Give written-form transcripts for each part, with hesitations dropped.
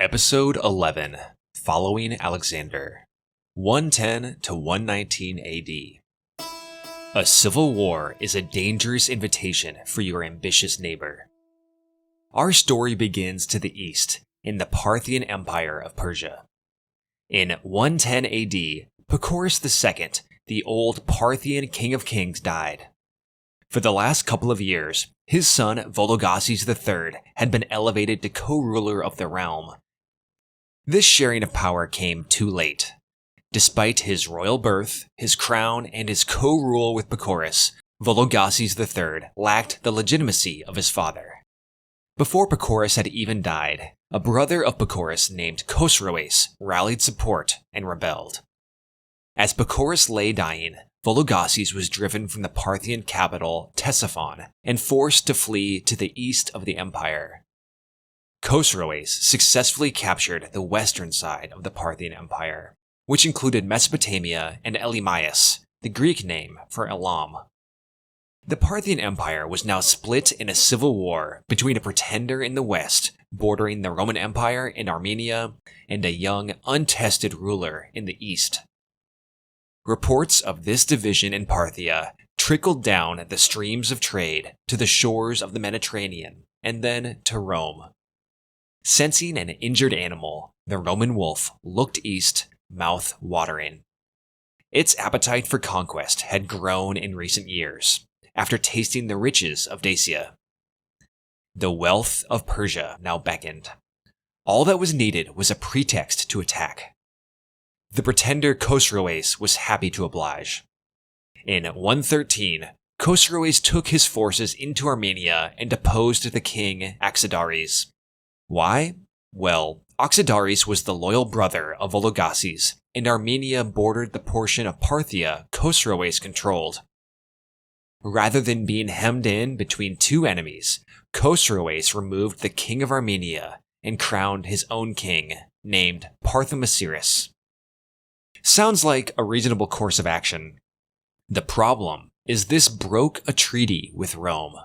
Episode 11, Following Alexander, 110 to 119 AD. A civil war is a dangerous invitation for your ambitious neighbor. Our story begins to the east, in the Parthian Empire of Persia. In 110 AD, Pacorus II, the old Parthian king of kings, died. For the last couple of years, his son Vologases III had been elevated to co-ruler of the realm. This sharing of power came too late. Despite his royal birth, his crown, and his co-rule with Pacorus, Vologases III lacked the legitimacy of his father. Before Pacorus had even died, a brother of Pacorus named Khosroes rallied support and rebelled. As Pacorus lay dying, Vologases was driven from the Parthian capital Ctesiphon and forced to flee to the east of the empire. Khosroes successfully captured the western side of the Parthian Empire, which included Mesopotamia and Elymais, the Greek name for Elam. The Parthian Empire was now split in a civil war between a pretender in the west, bordering the Roman Empire in Armenia, and a young, untested ruler in the east. Reports of this division in Parthia trickled down the streams of trade to the shores of the Mediterranean, and then to Rome. Sensing an injured animal, the Roman wolf looked east, mouth watering. Its appetite for conquest had grown in recent years, after tasting the riches of Dacia. The wealth of Persia now beckoned. All that was needed was a pretext to attack. The pretender Khosroes was happy to oblige. In 113, Khosroes took his forces into Armenia and deposed the king Axidares. Why? Well, Axidares was the loyal brother of Vologases, and Armenia bordered the portion of Parthia Khosroes controlled. Rather than being hemmed in between two enemies, Khosroes removed the king of Armenia and crowned his own king, named Parthomasiris. Sounds like a reasonable course of action. The problem is this broke a treaty with Rome.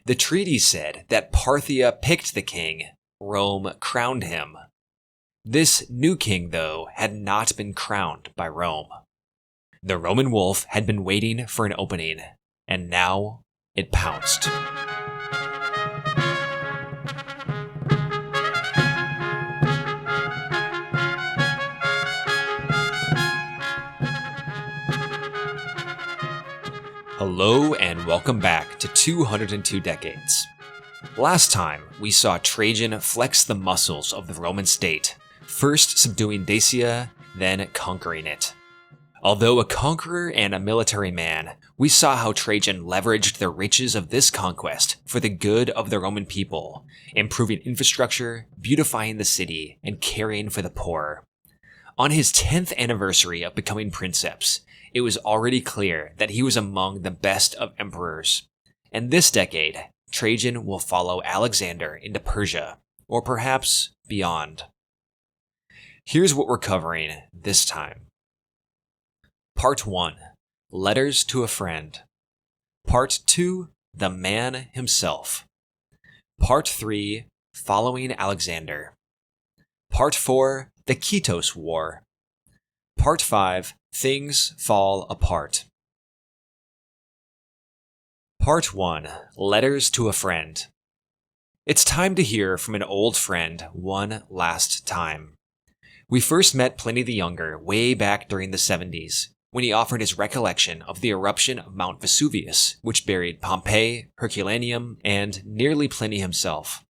The treaty said that Parthia picked the king, Rome crowned him. This new king, though, had not been crowned by Rome. The Roman wolf had been waiting for an opening, and now it pounced. Hello and welcome back to 202 Decades. Last time, we saw Trajan flex the muscles of the Roman state, first subduing Dacia, then conquering it. Although a conqueror and a military man, we saw how Trajan leveraged the riches of this conquest for the good of the Roman people, improving infrastructure, beautifying the city, and caring for the poor. On his 10th anniversary of becoming princeps, it was already clear that he was among the best of emperors. And this decade, Trajan will follow Alexander into Persia, or perhaps beyond. Here's what we're covering this time. Part 1. Letters to a Friend. Part 2. The Man Himself. Part 3. Following Alexander. Part 4. The Ketos War. Part 5. Things Fall Apart. Part 1. Letters to a Friend. It's time to hear from an old friend one last time. We first met Pliny the Younger way back during the 70s, when he offered his recollection of the eruption of Mount Vesuvius, which buried Pompeii, Herculaneum, and nearly Pliny himself.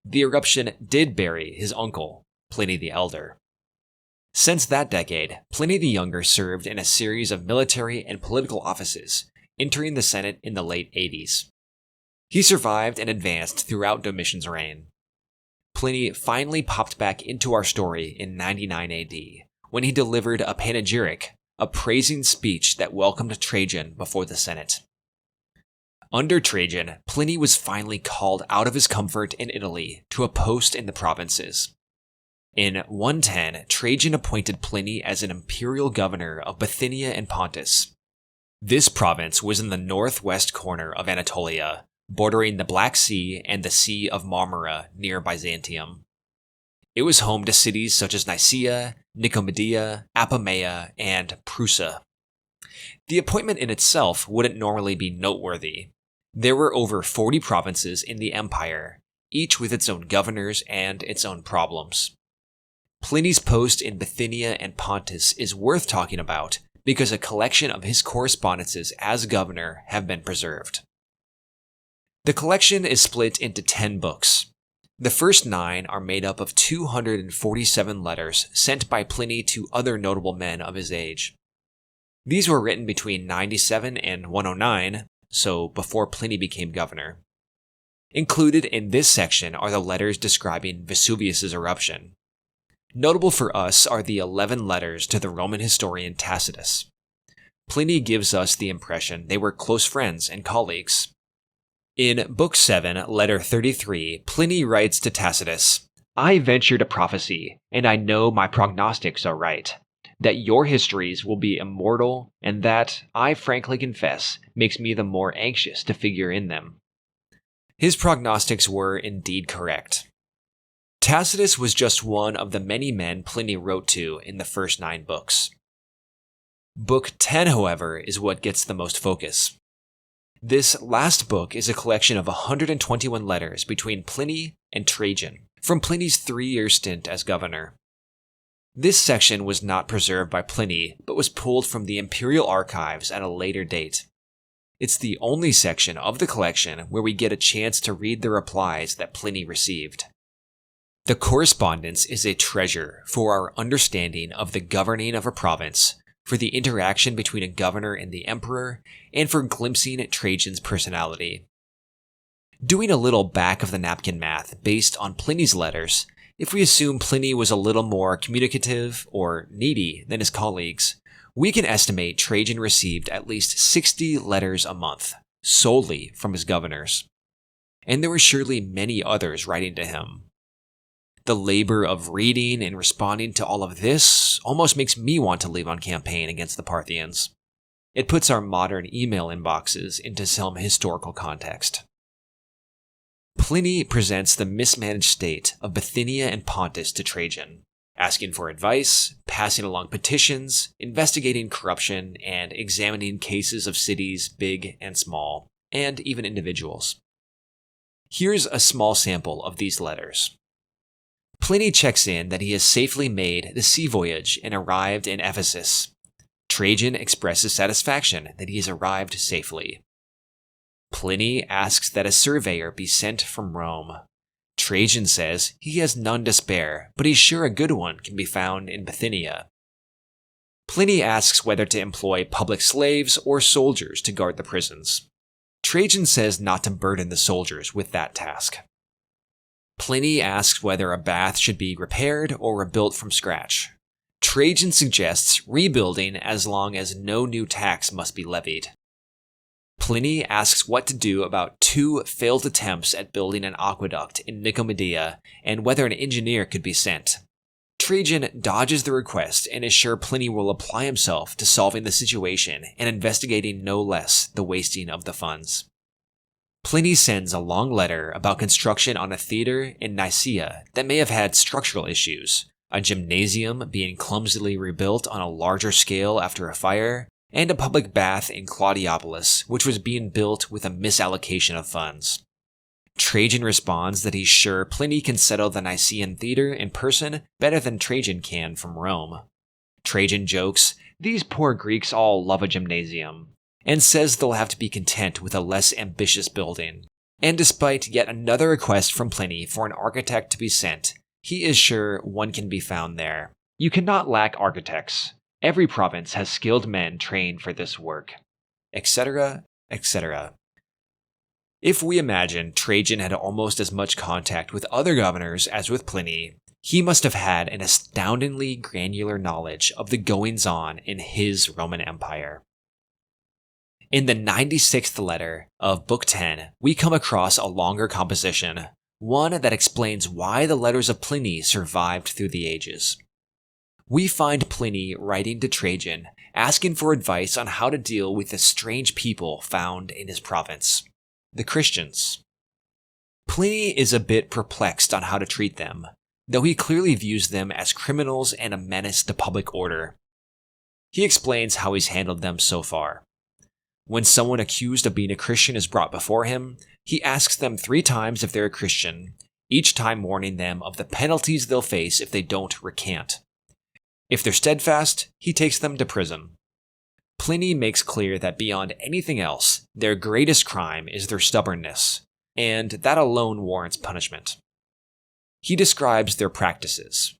The eruption did bury his uncle, Pliny the Elder. Since that decade, Pliny the Younger served in a series of military and political offices, entering the Senate in the late 80s. He survived and advanced throughout Domitian's reign. Pliny finally popped back into our story in 99 AD, when he delivered a panegyric, a praising speech that welcomed Trajan before the Senate. Under Trajan, Pliny was finally called out of his comfort in Italy to a post in the provinces. In 110, Trajan appointed Pliny as an imperial governor of Bithynia and Pontus. This province was in the northwest corner of Anatolia, bordering the Black Sea and the Sea of Marmara near Byzantium. It was home to cities such as Nicaea, Nicomedia, Apamea, and Prusa. The appointment in itself wouldn't normally be noteworthy. There were over 40 provinces in the empire, each with its own governors and its own problems. Pliny's post in Bithynia and Pontus is worth talking about because a collection of his correspondences as governor have been preserved. The collection is split into 10 books. The first 9 are made up of 247 letters sent by Pliny to other notable men of his age. These were written between 97 and 109, so before Pliny became governor. Included in this section are the letters describing Vesuvius's eruption. Notable for us are the 11 letters to the Roman historian Tacitus. Pliny gives us the impression they were close friends and colleagues. In Book 7, Letter 33, Pliny writes to Tacitus, "I venture to prophecy, and I know my prognostics are right, that your histories will be immortal, and that, I frankly confess, makes me the more anxious to figure in them." His prognostics were indeed correct. Tacitus was just one of the many men Pliny wrote to in the first 9 books. Book 10, however, is what gets the most focus. This last book is a collection of 121 letters between Pliny and Trajan, from Pliny's 3-year stint as governor. This section was not preserved by Pliny, but was pulled from the imperial archives at a later date. It's the only section of the collection where we get a chance to read the replies that Pliny received. The correspondence is a treasure for our understanding of the governing of a province, for the interaction between a governor and the emperor, and for glimpsing Trajan's personality. Doing a little back-of-the-napkin math based on Pliny's letters, if we assume Pliny was a little more communicative or needy than his colleagues, we can estimate Trajan received at least 60 letters a month, solely from his governors. And there were surely many others writing to him. The labor of reading and responding to all of this almost makes me want to leave on campaign against the Parthians. It puts our modern email inboxes into some historical context. Pliny presents the mismanaged state of Bithynia and Pontus to Trajan, asking for advice, passing along petitions, investigating corruption, and examining cases of cities big and small, and even individuals. Here's a small sample of these letters. Pliny checks in that he has safely made the sea voyage and arrived in Ephesus. Trajan expresses satisfaction that he has arrived safely. Pliny asks that a surveyor be sent from Rome. Trajan says he has none to spare, but he's sure a good one can be found in Bithynia. Pliny asks whether to employ public slaves or soldiers to guard the prisons. Trajan says not to burden the soldiers with that task. Pliny asks whether a bath should be repaired or rebuilt from scratch. Trajan suggests rebuilding as long as no new tax must be levied. Pliny asks what to do about 2 failed attempts at building an aqueduct in Nicomedia and whether an engineer could be sent. Trajan dodges the request and is sure Pliny will apply himself to solving the situation and investigating no less the wasting of the funds. Pliny sends a long letter about construction on a theater in Nicaea that may have had structural issues, a gymnasium being clumsily rebuilt on a larger scale after a fire, and a public bath in Claudiopolis, which was being built with a misallocation of funds. Trajan responds that he's sure Pliny can settle the Nicaean theater in person better than Trajan can from Rome. Trajan jokes, "These poor Greeks all love a gymnasium," and says they'll have to be content with a less ambitious building. And despite yet another request from Pliny for an architect to be sent, he is sure one can be found there. You cannot lack architects. Every province has skilled men trained for this work, etc., etc. If we imagine Trajan had almost as much contact with other governors as with Pliny, he must have had an astoundingly granular knowledge of the goings-on in his Roman Empire. In the 96th letter of Book 10, we come across a longer composition, one that explains why the letters of Pliny survived through the ages. We find Pliny writing to Trajan, asking for advice on how to deal with the strange people found in his province, the Christians. Pliny is a bit perplexed on how to treat them, though he clearly views them as criminals and a menace to public order. He explains how he's handled them so far. When someone accused of being a Christian is brought before him, he asks them 3 times if they're a Christian, each time warning them of the penalties they'll face if they don't recant. If they're steadfast, he takes them to prison. Pliny makes clear that beyond anything else, their greatest crime is their stubbornness, and that alone warrants punishment. He describes their practices.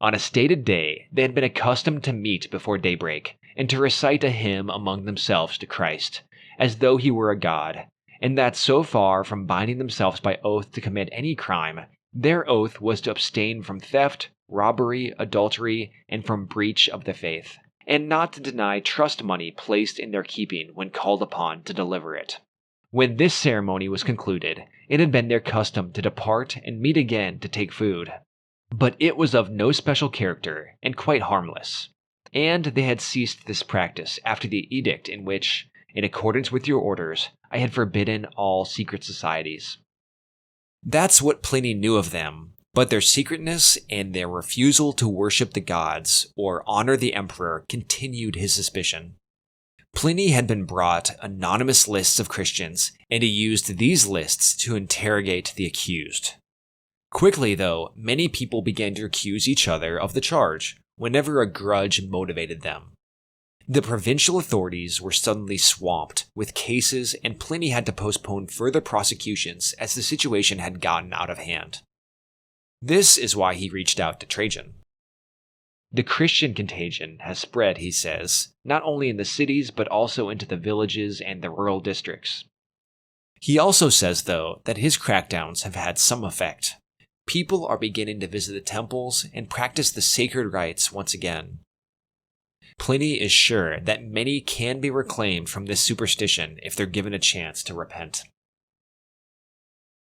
On a stated day, they had been accustomed to meet before daybreak, and to recite a hymn among themselves to Christ, as though he were a god, and that so far from binding themselves by oath to commit any crime, their oath was to abstain from theft, robbery, adultery, and from breach of the faith, and not to deny trust money placed in their keeping when called upon to deliver it. When this ceremony was concluded, it had been their custom to depart and meet again to take food. But it was of no special character and quite harmless, and they had ceased this practice after the edict in which, in accordance with your orders, I had forbidden all secret societies. That's what Pliny knew of them, but their secretness and their refusal to worship the gods or honor the emperor continued his suspicion. Pliny had been brought anonymous lists of Christians, and he used these lists to interrogate the accused. Quickly, though, many people began to accuse each other of the charge, whenever a grudge motivated them. The provincial authorities were suddenly swamped with cases, and Pliny had to postpone further prosecutions as the situation had gotten out of hand. This is why he reached out to Trajan. The Christian contagion has spread, he says, not only in the cities but also into the villages and the rural districts. He also says, though, that his crackdowns have had some effect. People are beginning to visit the temples and practice the sacred rites once again. Pliny is sure that many can be reclaimed from this superstition if they're given a chance to repent.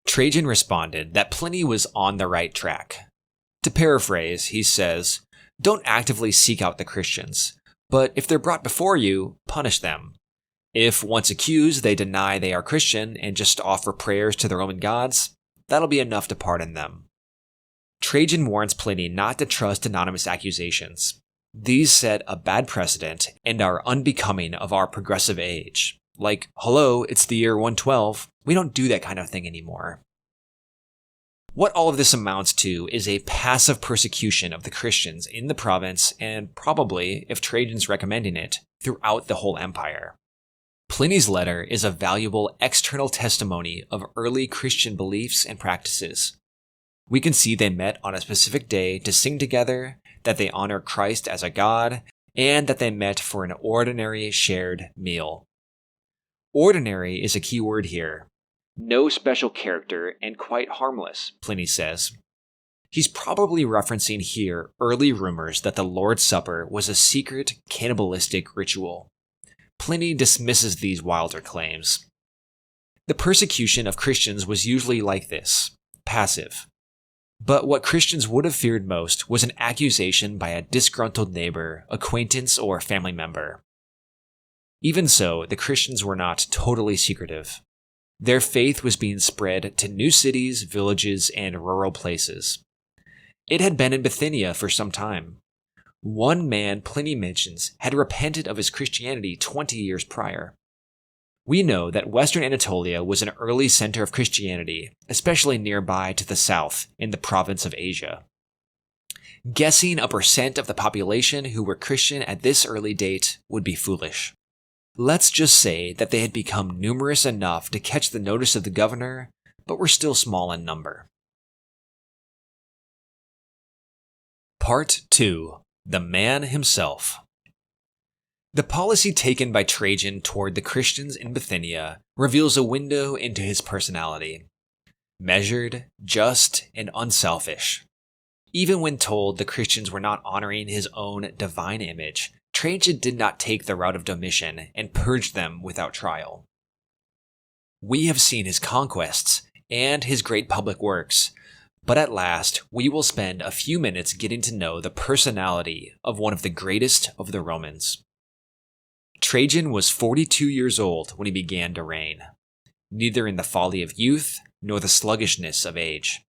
Trajan responded that Pliny was on the right track. To paraphrase, he says, "Don't actively seek out the Christians, but if they're brought before you, punish them. If once accused they deny they are Christian and just offer prayers to the Roman gods, that'll be enough to pardon them." Trajan warns Pliny not to trust anonymous accusations. These set a bad precedent and are unbecoming of our progressive age. Like, hello, it's the year 112, we don't do that kind of thing anymore. What all of this amounts to is a passive persecution of the Christians in the province and probably, if Trajan's recommending it, throughout the whole empire. Pliny's letter is a valuable external testimony of early Christian beliefs and practices. We can see they met on a specific day to sing together, that they honor Christ as a god, and that they met for an ordinary shared meal. Ordinary is a key word here. No special character and quite harmless, Pliny says. He's probably referencing here early rumors that the Lord's Supper was a secret, cannibalistic ritual. Pliny dismisses these wilder claims. The persecution of Christians was usually like this, passive. But what Christians would have feared most was an accusation by a disgruntled neighbor, acquaintance, or family member. Even so, the Christians were not totally secretive. Their faith was being spread to new cities, villages, and rural places. It had been in Bithynia for some time. One man Pliny mentions had repented of his Christianity 20 years prior. We know that Western Anatolia was an early center of Christianity, especially nearby to the south, in the province of Asia. Guessing a percent of the population who were Christian at this early date would be foolish. Let's just say that they had become numerous enough to catch the notice of the governor, but were still small in number. Part 2. The Man Himself. The policy taken by Trajan toward the Christians in Bithynia reveals a window into his personality. Measured, just, and unselfish. Even when told the Christians were not honoring his own divine image, Trajan did not take the route of Domitian and purge them without trial. We have seen his conquests and his great public works, but at last we will spend a few minutes getting to know the personality of one of the greatest of the Romans. Trajan was 42 years old when he began to reign, neither in the folly of youth nor the sluggishness of age.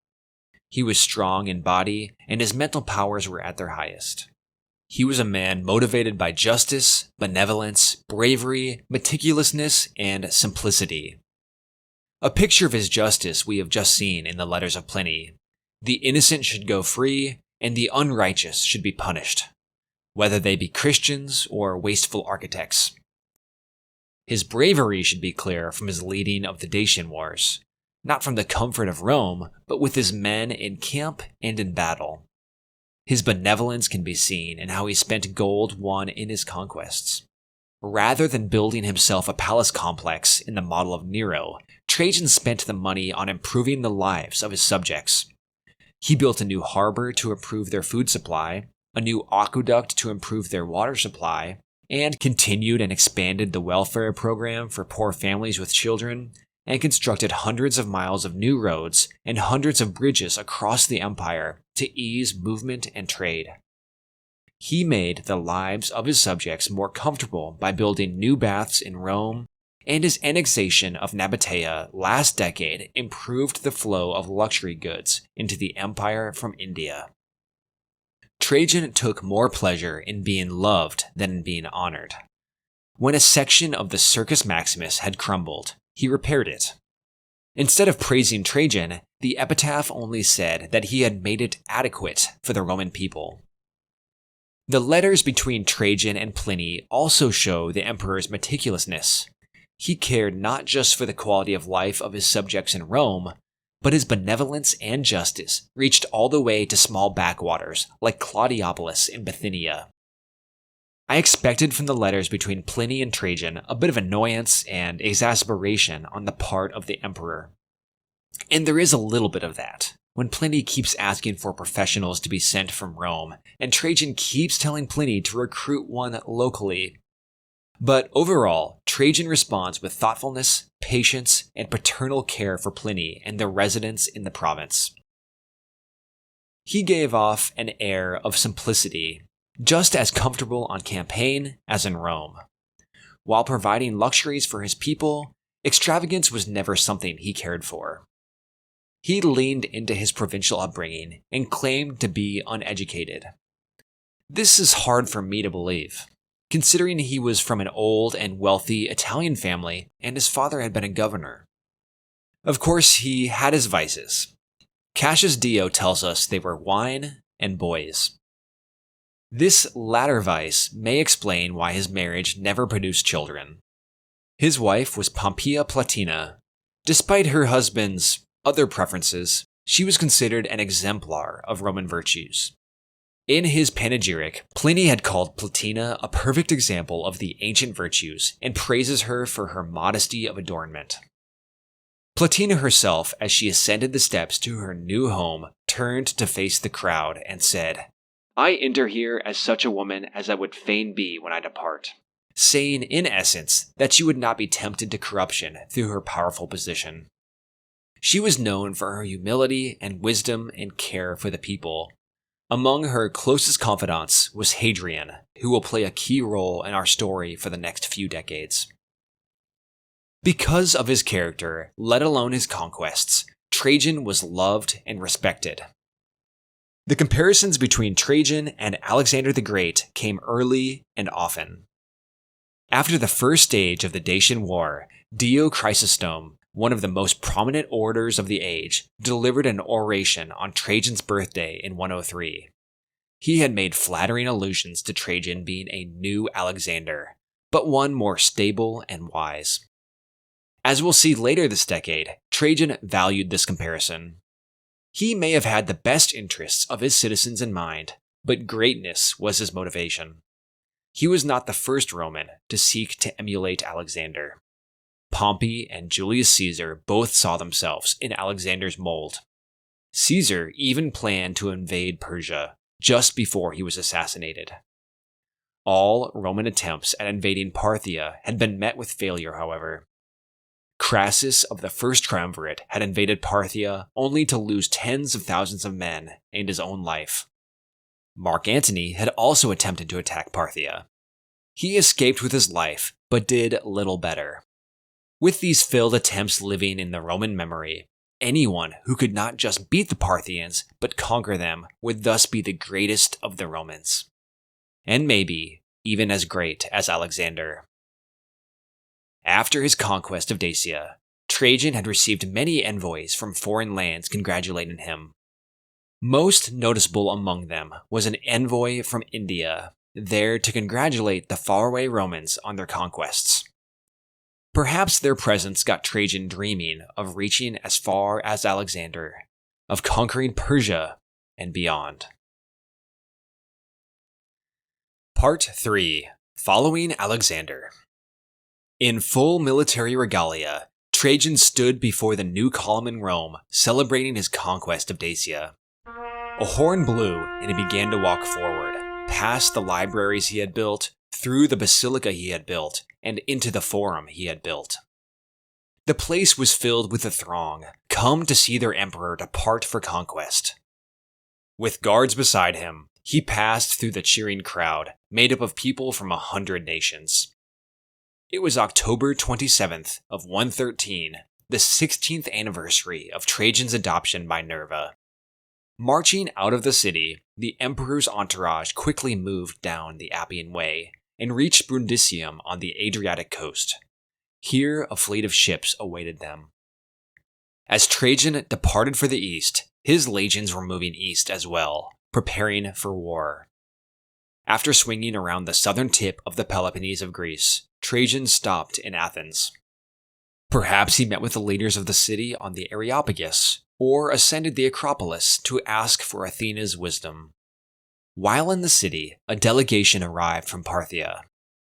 He was strong in body, and his mental powers were at their highest. He was a man motivated by justice, benevolence, bravery, meticulousness, and simplicity. A picture of his justice we have just seen in the letters of Pliny. The innocent should go free, and the unrighteous should be punished, whether they be Christians or wasteful architects. His bravery should be clear from his leading of the Dacian Wars, not from the comfort of Rome, but with his men in camp and in battle. His benevolence can be seen in how he spent gold won in his conquests. Rather than building himself a palace complex in the model of Nero, Trajan spent the money on improving the lives of his subjects. He built a new harbor to improve their food supply, a new aqueduct to improve their water supply, and continued and expanded the welfare program for poor families with children, and constructed hundreds of miles of new roads and hundreds of bridges across the empire to ease movement and trade. He made the lives of his subjects more comfortable by building new baths in Rome, and his annexation of Nabatea last decade improved the flow of luxury goods into the empire from India. Trajan took more pleasure in being loved than in being honored. When a section of the Circus Maximus had crumbled, he repaired it. Instead of praising Trajan, the epitaph only said that he had made it adequate for the Roman people. The letters between Trajan and Pliny also show the emperor's meticulousness. He cared not just for the quality of life of his subjects in Rome, but his benevolence and justice reached all the way to small backwaters like Claudiopolis in Bithynia. I expected from the letters between Pliny and Trajan a bit of annoyance and exasperation on the part of the emperor. And there is a little bit of that, when Pliny keeps asking for professionals to be sent from Rome, and Trajan keeps telling Pliny to recruit one locally. But overall, Trajan responds with thoughtfulness, patience, and paternal care for Pliny and the residents in the province. He gave off an air of simplicity, just as comfortable on campaign as in Rome. While providing luxuries for his people, extravagance was never something he cared for. He leaned into his provincial upbringing and claimed to be uneducated. This is hard for me to believe, considering he was from an old and wealthy Italian family and his father had been a governor. Of course, he had his vices. Cassius Dio tells us they were wine and boys. This latter vice may explain why his marriage never produced children. His wife was Pompeia Platina. Despite her husband's other preferences, she was considered an exemplar of Roman virtues. In his panegyric, Pliny had called Platina a perfect example of the ancient virtues and praises her for her modesty of adornment. Platina herself, as she ascended the steps to her new home, turned to face the crowd and said, "I enter here as such a woman as I would fain be when I depart," saying in essence that she would not be tempted to corruption through her powerful position. She was known for her humility and wisdom and care for the people. Among her closest confidants was Hadrian, who will play a key role in our story for the next few decades. Because of his character, let alone his conquests, Trajan was loved and respected. The comparisons between Trajan and Alexander the Great came early and often. After the first stage of the Dacian War, Dio Chrysostom, one of the most prominent orators of the age, delivered an oration on Trajan's birthday in 103. He had made flattering allusions to Trajan being a new Alexander, but one more stable and wise. As we'll see later this decade, Trajan valued this comparison. He may have had the best interests of his citizens in mind, but greatness was his motivation. He was not the first Roman to seek to emulate Alexander. Pompey and Julius Caesar both saw themselves in Alexander's mold. Caesar even planned to invade Persia just before he was assassinated. All Roman attempts at invading Parthia had been met with failure, however. Crassus of the First Triumvirate had invaded Parthia only to lose tens of thousands of men and his own life. Mark Antony had also attempted to attack Parthia. He escaped with his life, but did little better. With these failed attempts living in the Roman memory, anyone who could not just beat the Parthians, but conquer them would thus be the greatest of the Romans. And maybe even as great as Alexander. After his conquest of Dacia, Trajan had received many envoys from foreign lands congratulating him. Most noticeable among them was an envoy from India, there to congratulate the faraway Romans on their conquests. Perhaps their presence got Trajan dreaming of reaching as far as Alexander, of conquering Persia and beyond. Part 3. Following Alexander. In full military regalia, Trajan stood before the new column in Rome, celebrating his conquest of Dacia. A horn blew, and he began to walk forward, past the libraries he had built, through the basilica he had built, and into the forum he had built. The place was filled with a throng, come to see their emperor depart for conquest. With guards beside him, he passed through the cheering crowd, made up of people from 100 nations. It was October 27th of 113, the 16th anniversary of Trajan's adoption by Nerva. Marching out of the city, the emperor's entourage quickly moved down the Appian Way and reached Brundisium on the Adriatic coast. Here a fleet of ships awaited them. As Trajan departed for the east, his legions were moving east as well, preparing for war. After swinging around the southern tip of the Peloponnese of Greece, Trajan stopped in Athens. Perhaps he met with the leaders of the city on the Areopagus, or ascended the Acropolis to ask for Athena's wisdom. While in the city, a delegation arrived from Parthia.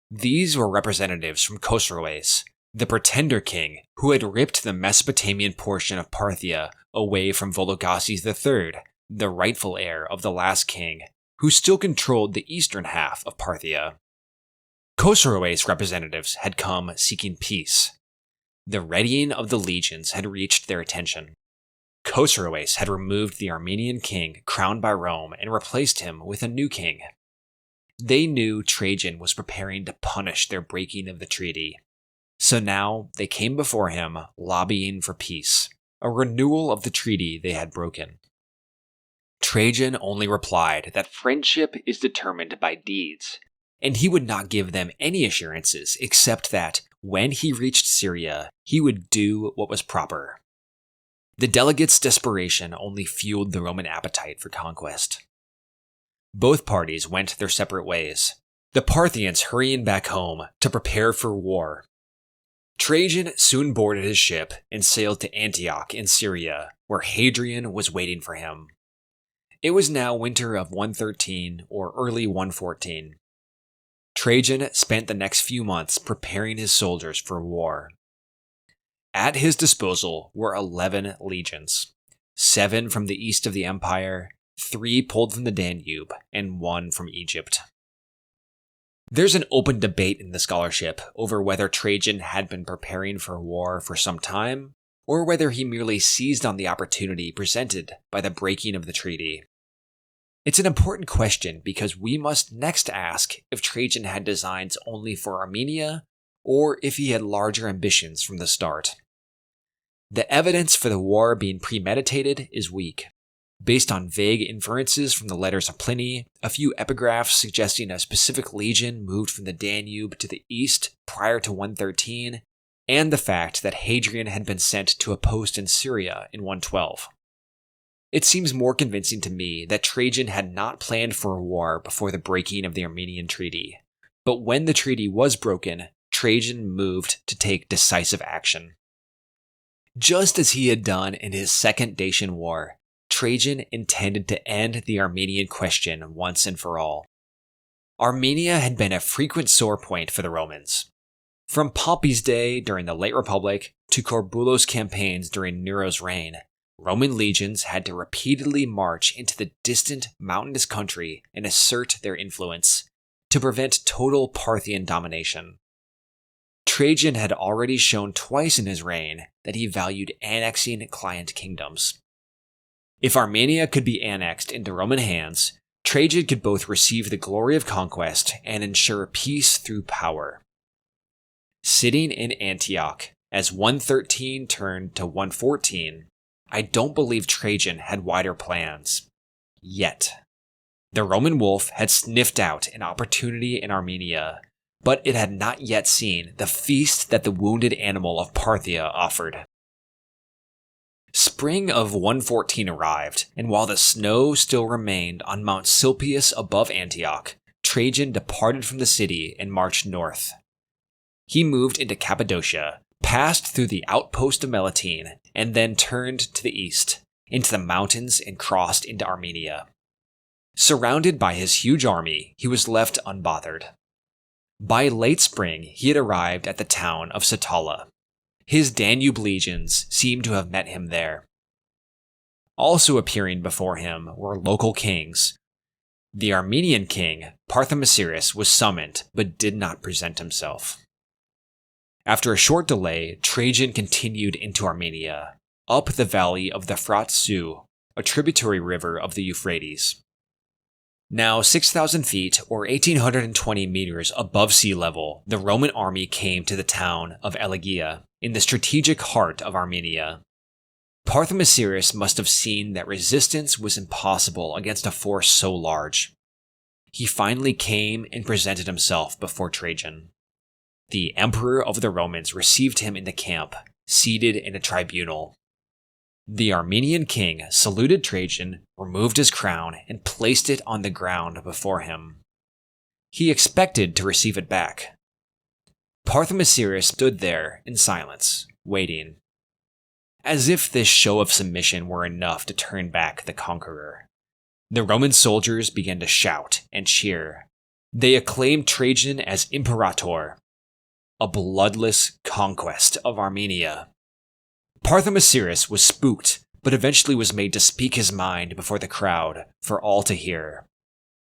These were representatives from Chosroes, the pretender king who had ripped the Mesopotamian portion of Parthia away from Vologases III, the rightful heir of the last king, who still controlled the eastern half of Parthia. Chosroes' representatives had come seeking peace. The readying of the legions had reached their attention. Chosroes had removed the Armenian king crowned by Rome and replaced him with a new king. They knew Trajan was preparing to punish their breaking of the treaty. So now they came before him lobbying for peace, a renewal of the treaty they had broken. Trajan only replied that friendship is determined by deeds, and he would not give them any assurances except that, when he reached Syria, he would do what was proper. The delegates' desperation only fueled the Roman appetite for conquest. Both parties went their separate ways, the Parthians hurrying back home to prepare for war. Trajan soon boarded his ship and sailed to Antioch in Syria, where Hadrian was waiting for him. It was now winter of 113 or early 114. Trajan spent the next few months preparing his soldiers for war. At his disposal were 11 legions, 7 from the east of the empire, 3 pulled from the Danube, and 1 from Egypt. There's an open debate in the scholarship over whether Trajan had been preparing for war for some time, or whether he merely seized on the opportunity presented by the breaking of the treaty. It's an important question because we must next ask if Trajan had designs only for Armenia, or if he had larger ambitions from the start. The evidence for the war being premeditated is weak. Based on vague inferences from the letters of Pliny, a few epigraphs suggesting a specific legion moved from the Danube to the east prior to 113, and the fact that Hadrian had been sent to a post in Syria in 112. It seems more convincing to me that Trajan had not planned for a war before the breaking of the Armenian treaty, but when the treaty was broken, Trajan moved to take decisive action. Just as he had done in his Second Dacian War, Trajan intended to end the Armenian question once and for all. Armenia had been a frequent sore point for the Romans. From Pompey's day during the late Republic to Corbulo's campaigns during Nero's reign, Roman legions had to repeatedly march into the distant mountainous country and assert their influence to prevent total Parthian domination. Trajan had already shown twice in his reign that he valued annexing client kingdoms. If Armenia could be annexed into Roman hands, Trajan could both receive the glory of conquest and ensure peace through power. Sitting in Antioch, as 113 turned to 114, I don't believe Trajan had wider plans. Yet. The Roman wolf had sniffed out an opportunity in Armenia, but it had not yet seen the feast that the wounded animal of Parthia offered. Spring of 114 arrived, and while the snow still remained on Mount Silpius above Antioch, Trajan departed from the city and marched north. He moved into Cappadocia, passed through the outpost of Melitene, and then turned to the east, into the mountains and crossed into Armenia. Surrounded by his huge army, he was left unbothered. By late spring, he had arrived at the town of Satala. His Danube legions seemed to have met him there. Also appearing before him were local kings. The Armenian king, Parthia, was summoned but did not present himself. After a short delay, Trajan continued into Armenia, up the valley of the Frat-Su, a tributary river of the Euphrates. Now 6,000 feet or 1,820 meters above sea level, the Roman army came to the town of Elegia, in the strategic heart of Armenia. Parthia must have seen that resistance was impossible against a force so large. He finally came and presented himself before Trajan. The Emperor of the Romans received him in the camp, seated in a tribunal. The Armenian king saluted Trajan, removed his crown, and placed it on the ground before him. He expected to receive it back. Parthia stood there in silence, waiting. As if this show of submission were enough to turn back the conqueror. The Roman soldiers began to shout and cheer. They acclaimed Trajan as Imperator, a bloodless conquest of Armenia. Parthia was spooked, but eventually was made to speak his mind before the crowd, for all to hear.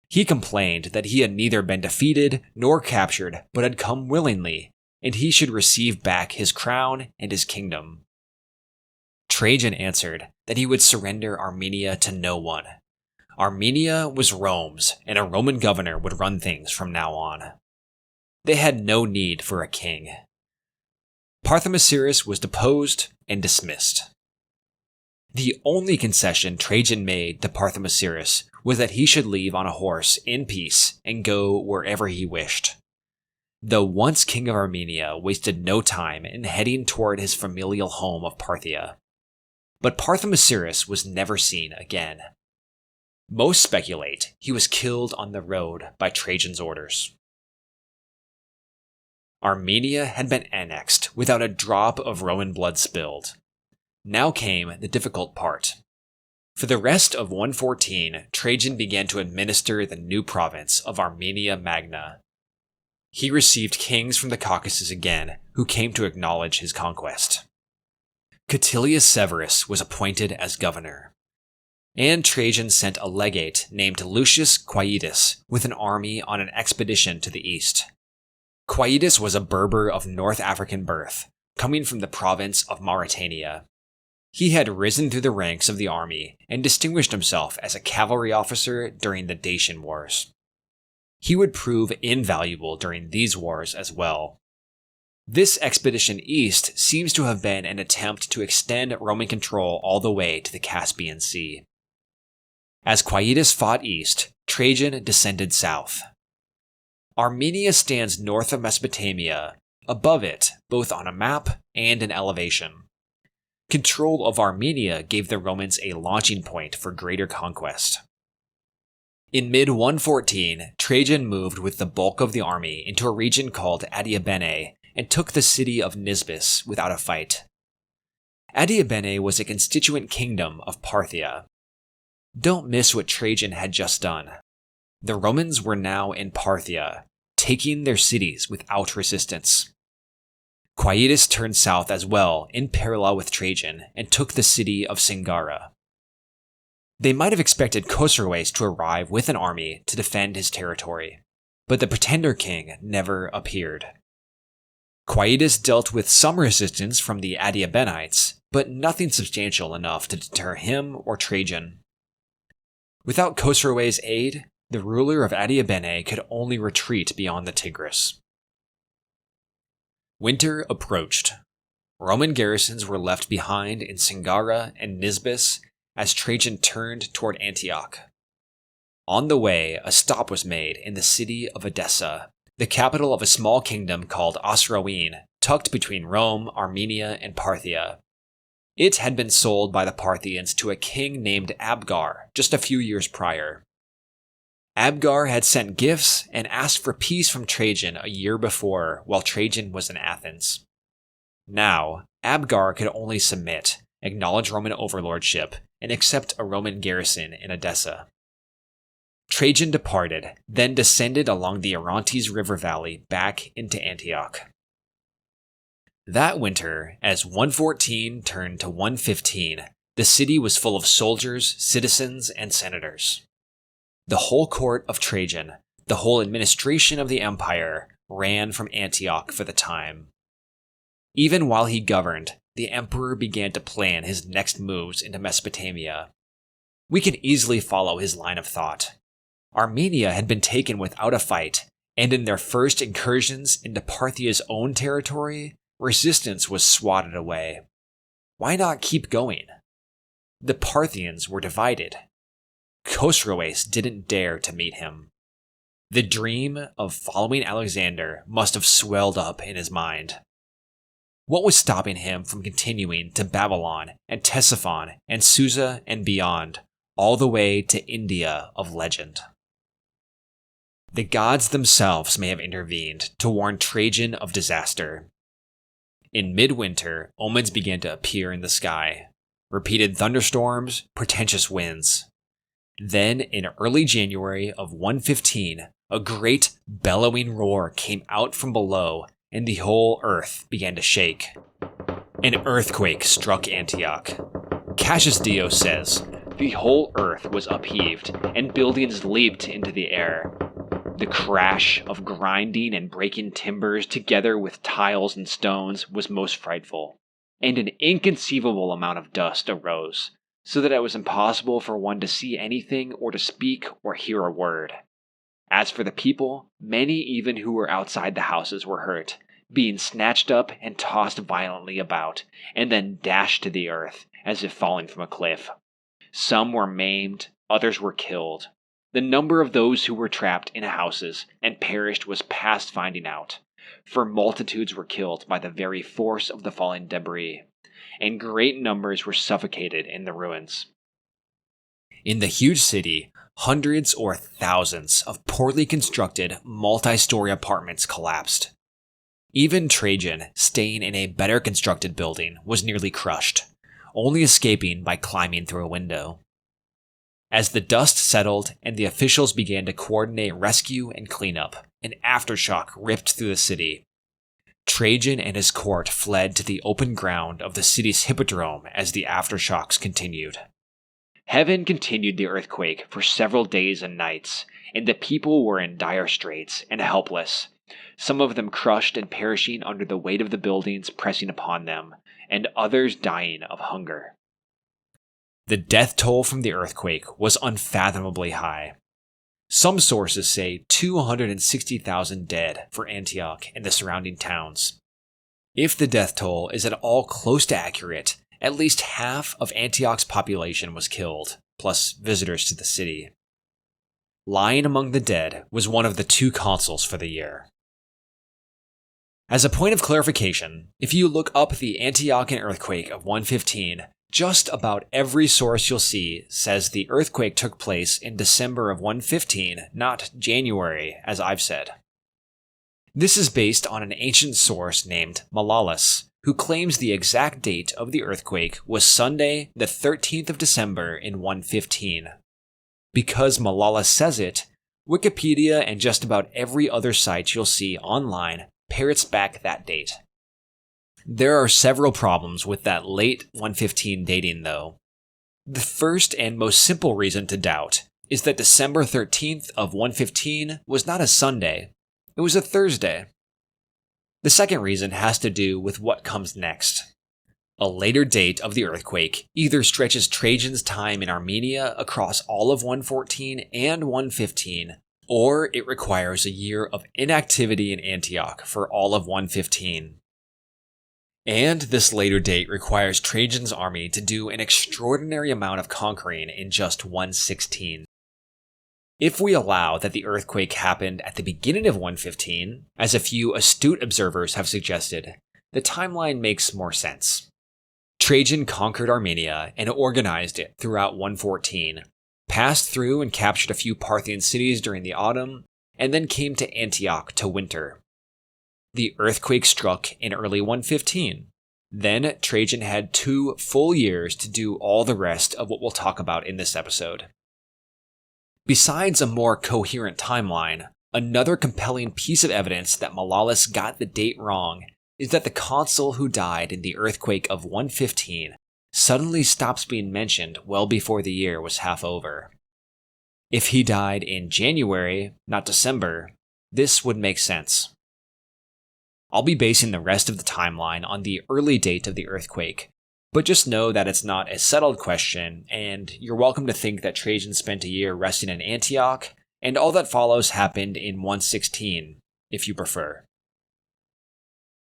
He complained that he had neither been defeated nor captured, but had come willingly, and he should receive back his crown and his kingdom. Trajan answered that he would surrender Armenia to no one. Armenia was Rome's, and a Roman governor would run things from now on. They had no need for a king. Parthia was deposed and dismissed. The only concession Trajan made to Parthia was that he should leave on a horse in peace and go wherever he wished. The once king of Armenia wasted no time in heading toward his familial home of Parthia. But Parthia was never seen again. Most speculate he was killed on the road by Trajan's orders. Armenia had been annexed without a drop of Roman blood spilled. Now came the difficult part. For the rest of 114, Trajan began to administer the new province of Armenia Magna. He received kings from the Caucasus again, who came to acknowledge his conquest. Catilius Severus was appointed as governor. And Trajan sent a legate named Lucius Quietus with an army on an expedition to the east. Quietus was a Berber of North African birth, coming from the province of Mauritania. He had risen through the ranks of the army and distinguished himself as a cavalry officer during the Dacian Wars. He would prove invaluable during these wars as well. This expedition east seems to have been an attempt to extend Roman control all the way to the Caspian Sea. As Quietus fought east, Trajan descended south. Armenia stands north of Mesopotamia, above it, both on a map and in elevation. Control of Armenia gave the Romans a launching point for greater conquest. In mid-114, Trajan moved with the bulk of the army into a region called Adiabene and took the city of Nisibis without a fight. Adiabene was a constituent kingdom of Parthia. Don't miss what Trajan had just done. The Romans were now in Parthia, taking their cities without resistance. Quietus turned south as well, in parallel with Trajan, and took the city of Singara. They might have expected Khosroes to arrive with an army to defend his territory, but the pretender king never appeared. Quietus dealt with some resistance from the Adiabenites, but nothing substantial enough to deter him or Trajan. Without Khosroes' aid, the ruler of Adiabene could only retreat beyond the Tigris. Winter approached. Roman garrisons were left behind in Singara and Nisbis as Trajan turned toward Antioch. On the way, a stop was made in the city of Edessa, the capital of a small kingdom called Osroene, tucked between Rome, Armenia, and Parthia. It had been sold by the Parthians to a king named Abgar just a few years prior. Abgar had sent gifts and asked for peace from Trajan a year before while Trajan was in Athens. Now, Abgar could only submit, acknowledge Roman overlordship, and accept a Roman garrison in Edessa. Trajan departed, then descended along the Orontes River Valley back into Antioch. That winter, as 114 turned to 115, the city was full of soldiers, citizens, and senators. The whole court of Trajan, the whole administration of the empire, ran from Antioch for the time. Even while he governed, the emperor began to plan his next moves into Mesopotamia. We can easily follow his line of thought. Armenia had been taken without a fight, and in their first incursions into Parthia's own territory, resistance was swatted away. Why not keep going? The Parthians were divided. Khosroes didn't dare to meet him. The dream of following Alexander must have swelled up in his mind. What was stopping him from continuing to Babylon and Ctesiphon and Susa and beyond, all the way to India of legend? The gods themselves may have intervened to warn Trajan of disaster. In midwinter, omens began to appear in the sky. Repeated thunderstorms, portentous winds. Then, in early January of 115, a great bellowing roar came out from below, and the whole earth began to shake. An earthquake struck Antioch. Cassius Dio says, "The whole earth was upheaved, and buildings leaped into the air. The crash of grinding and breaking timbers together with tiles and stones was most frightful, and an inconceivable amount of dust arose, so that it was impossible for one to see anything or to speak or hear a word. As for the people, many even who were outside the houses were hurt, being snatched up and tossed violently about, and then dashed to the earth, as if falling from a cliff. Some were maimed, others were killed. The number of those who were trapped in houses and perished was past finding out, for multitudes were killed by the very force of the falling debris, and great numbers were suffocated in the ruins." In the huge city, hundreds or thousands of poorly constructed, multi-story apartments collapsed. Even Trajan, staying in a better constructed building, was nearly crushed, only escaping by climbing through a window. As the dust settled and the officials began to coordinate rescue and cleanup, an aftershock ripped through the city. Trajan and his court fled to the open ground of the city's hippodrome as the aftershocks continued. Heaven continued the earthquake for several days and nights, and the people were in dire straits and helpless, some of them crushed and perishing under the weight of the buildings pressing upon them, and others dying of hunger. The death toll from the earthquake was unfathomably high. Some sources say 260,000 dead for Antioch and the surrounding towns. If the death toll is at all close to accurate, at least half of Antioch's population was killed, plus visitors to the city. Lying among the dead was one of the 2 consuls for the year. As a point of clarification, if you look up the Antiochian earthquake of 115, just about every source you'll see says the earthquake took place in December of 115, not January, as I've said. This is based on an ancient source named Malalas, who claims the exact date of the earthquake was Sunday, the 13th of December in 115. Because Malalas says it, Wikipedia and just about every other site you'll see online parrots back that date. There are several problems with that late 115 dating, though. The first and most simple reason to doubt is that December 13th of 115 was not a Sunday, it was a Thursday. The second reason has to do with what comes next. A later date of the earthquake either stretches Trajan's time in Armenia across all of 114 and 115, or it requires a year of inactivity in Antioch for all of 115. And this later date requires Trajan's army to do an extraordinary amount of conquering in just 116. If we allow that the earthquake happened at the beginning of 115, as a few astute observers have suggested, the timeline makes more sense. Trajan conquered Armenia and organized it throughout 114, passed through and captured a few Parthian cities during the autumn, and then came to Antioch to winter. The earthquake struck in early 115. Then Trajan had 2 full years to do all the rest of what we'll talk about in this episode. Besides a more coherent timeline, another compelling piece of evidence that Malalas got the date wrong is that the consul who died in the earthquake of 115 suddenly stops being mentioned well before the year was half over. If he died in January, not December, this would make sense. I'll be basing the rest of the timeline on the early date of the earthquake, but just know that it's not a settled question, and you're welcome to think that Trajan spent a year resting in Antioch, and all that follows happened in 116, if you prefer.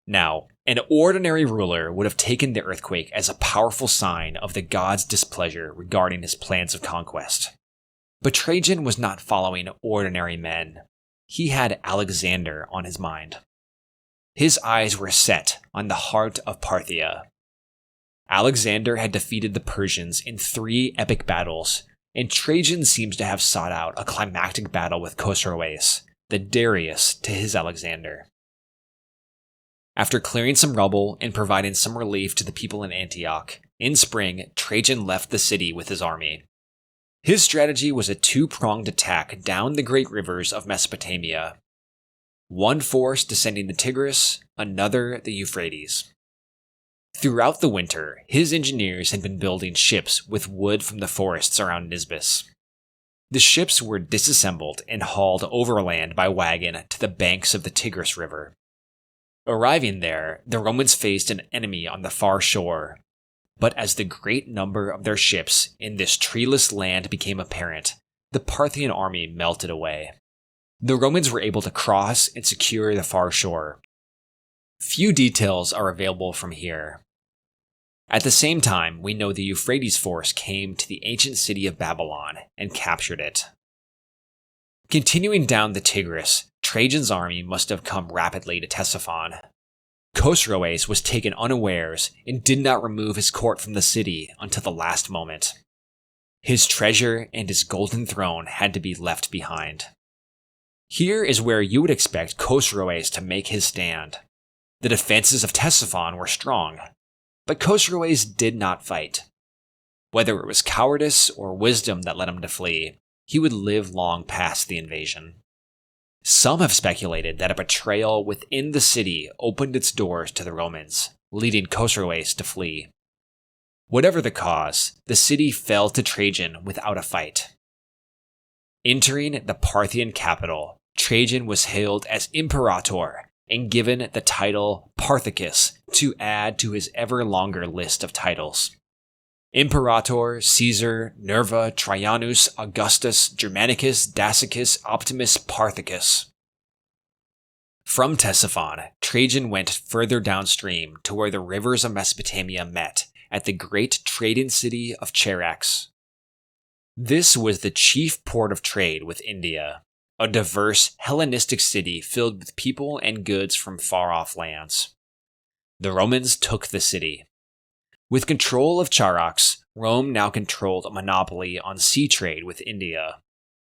Now, an ordinary ruler would have taken the earthquake as a powerful sign of the god's displeasure regarding his plans of conquest. But Trajan was not following ordinary men. He had Alexander on his mind. His eyes were set on the heart of Parthia. Alexander had defeated the Persians in 3 epic battles, and Trajan seems to have sought out a climactic battle with Khosroes, the Darius to his Alexander. After clearing some rubble and providing some relief to the people in Antioch, in spring, Trajan left the city with his army. His strategy was a 2-pronged attack down the great rivers of Mesopotamia. One force descending the Tigris, another the Euphrates. Throughout the winter, his engineers had been building ships with wood from the forests around Nisbis. The ships were disassembled and hauled overland by wagon to the banks of the Tigris River. Arriving there, the Romans faced an enemy on the far shore, but as the great number of their ships in this treeless land became apparent, the Parthian army melted away. The Romans were able to cross and secure the far shore. Few details are available from here. At the same time, we know the Euphrates force came to the ancient city of Babylon and captured it. Continuing down the Tigris, Trajan's army must have come rapidly to Ctesiphon. Khosroes was taken unawares and did not remove his court from the city until the last moment. His treasure and his golden throne had to be left behind. Here is where you would expect Khosroes to make his stand. The defenses of Ctesiphon were strong, but Khosroes did not fight. Whether it was cowardice or wisdom that led him to flee, he would live long past the invasion. Some have speculated that a betrayal within the city opened its doors to the Romans, leading Khosroes to flee. Whatever the cause, the city fell to Trajan without a fight. Entering the Parthian capital, Trajan was hailed as Imperator and given the title Parthicus to add to his ever longer list of titles. Imperator, Caesar, Nerva, Trajanus, Augustus, Germanicus, Dacicus, Optimus, Parthicus. From Ctesiphon, Trajan went further downstream to where the rivers of Mesopotamia met at the great trading city of Charax. This was the chief port of trade with India, a diverse Hellenistic city filled with people and goods from far-off lands. The Romans took the city. With control of Charax, Rome now controlled a monopoly on sea trade with India.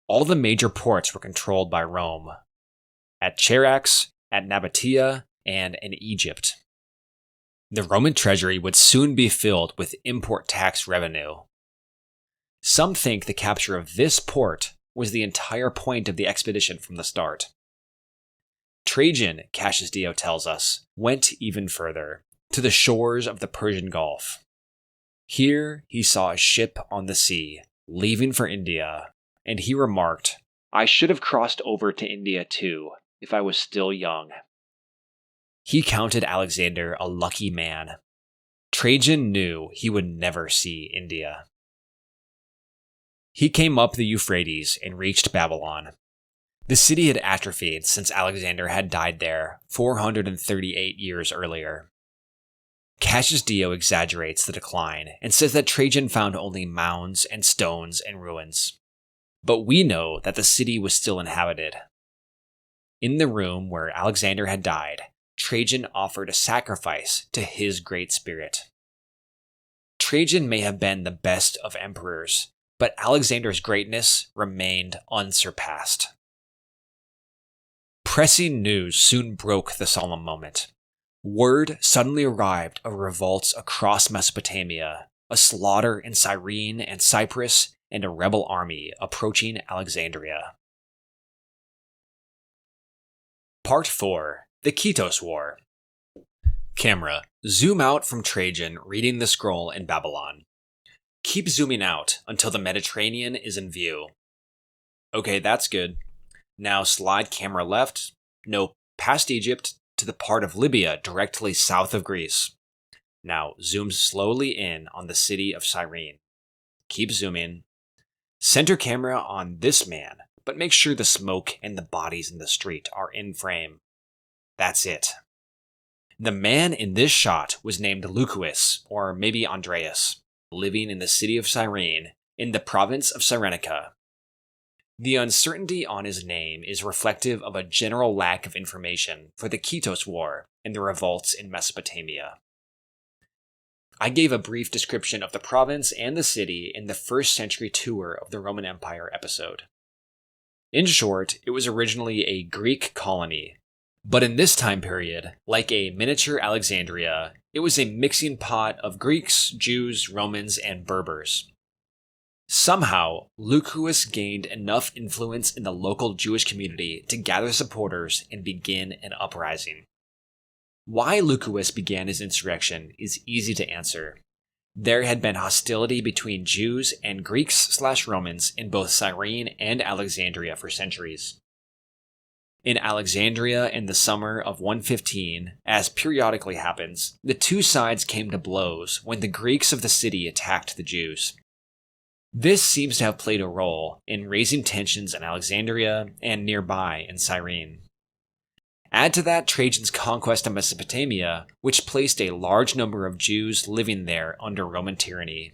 All the major ports were controlled by Rome. At Charax, at Nabatea, and in Egypt. The Roman treasury would soon be filled with import tax revenue. Some think the capture of this port was the entire point of the expedition from the start. Trajan, Cassius Dio tells us, went even further, to the shores of the Persian Gulf. Here he saw a ship on the sea, leaving for India, and he remarked, "I should have crossed over to India too, if I was still young." He counted Alexander a lucky man. Trajan knew he would never see India. He came up the Euphrates and reached Babylon. The city had atrophied since Alexander had died there 438 years earlier. Cassius Dio exaggerates the decline and says that Trajan found only mounds and stones and ruins. But we know that the city was still inhabited. In the room where Alexander had died, Trajan offered a sacrifice to his great spirit. Trajan may have been the best of emperors, but Alexander's greatness remained unsurpassed. Pressing news soon broke the solemn moment. Word suddenly arrived of revolts across Mesopotamia, a slaughter in Cyrene and Cyprus, and a rebel army approaching Alexandria. Part 4. The Ketos War. Camera, zoom out from Trajan reading the scroll in Babylon. Keep zooming out until the Mediterranean is in view. Okay, that's good. Now slide camera left, past Egypt, to the part of Libya directly south of Greece. Now zoom slowly in on the city of Cyrene. Keep zooming. Center camera on this man, but make sure the smoke and the bodies in the street are in frame. That's it. The man in this shot was named Lucullus, or maybe Andreas, living in the city of Cyrene, in the province of Cyrenaica. The uncertainty on his name is reflective of a general lack of information for the Ketos War and the revolts in Mesopotamia. I gave a brief description of the province and the city in the 1st century tour of the Roman Empire episode. In short, it was originally a Greek colony, but in this time period, like a miniature Alexandria, it was a mixing pot of Greeks, Jews, Romans, and Berbers. Somehow, Lucullus gained enough influence in the local Jewish community to gather supporters and begin an uprising. Why Lucullus began his insurrection is easy to answer. There had been hostility between Jews and Greeks/Romans in both Cyrene and Alexandria for centuries. In Alexandria in the summer of 115, as periodically happens, the two sides came to blows when the Greeks of the city attacked the Jews. This seems to have played a role in raising tensions in Alexandria and nearby in Cyrene. Add to that Trajan's conquest of Mesopotamia, which placed a large number of Jews living there under Roman tyranny.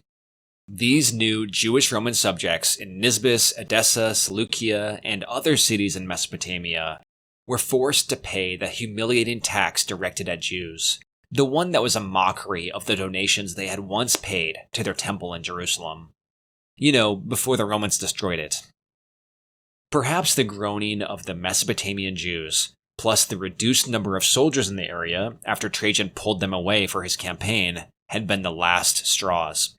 These new Jewish Roman subjects in Nisibis, Edessa, Seleucia, and other cities in Mesopotamia were forced to pay the humiliating tax directed at Jews, the one that was a mockery of the donations they had once paid to their temple in Jerusalem. Before the Romans destroyed it. Perhaps the groaning of the Mesopotamian Jews, plus the reduced number of soldiers in the area after Trajan pulled them away for his campaign, had been the last straws.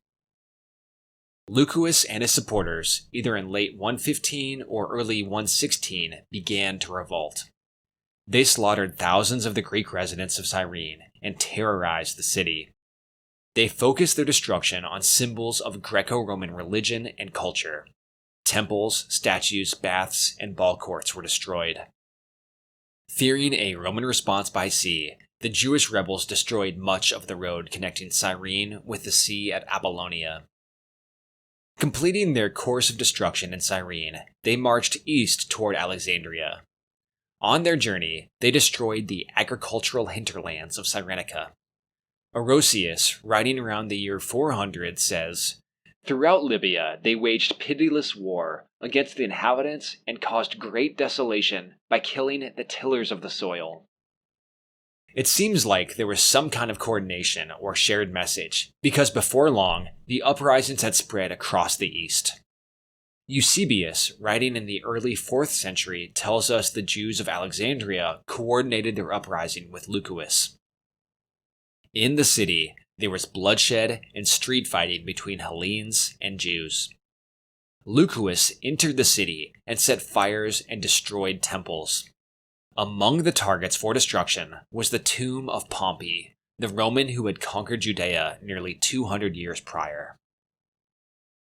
Lucullus and his supporters, either in late 115 or early 116, began to revolt. They slaughtered thousands of the Greek residents of Cyrene and terrorized the city. They focused their destruction on symbols of Greco-Roman religion and culture. Temples, statues, baths, and ball courts were destroyed. Fearing a Roman response by sea, the Jewish rebels destroyed much of the road connecting Cyrene with the sea at Apollonia. Completing their course of destruction in Cyrene, they marched east toward Alexandria. On their journey, they destroyed the agricultural hinterlands of Cyrenaica. Orosius, writing around the year 400, says, "Throughout Libya they waged pitiless war against the inhabitants and caused great desolation by killing the tillers of the soil." It seems like there was some kind of coordination or shared message, because before long, the uprisings had spread across the east. Eusebius, writing in the early 4th century, tells us the Jews of Alexandria coordinated their uprising with Lucullus. In the city, there was bloodshed and street fighting between Hellenes and Jews. Lucullus entered the city and set fires and destroyed temples. Among the targets for destruction was the tomb of Pompey, the Roman who had conquered Judea nearly 200 years prior.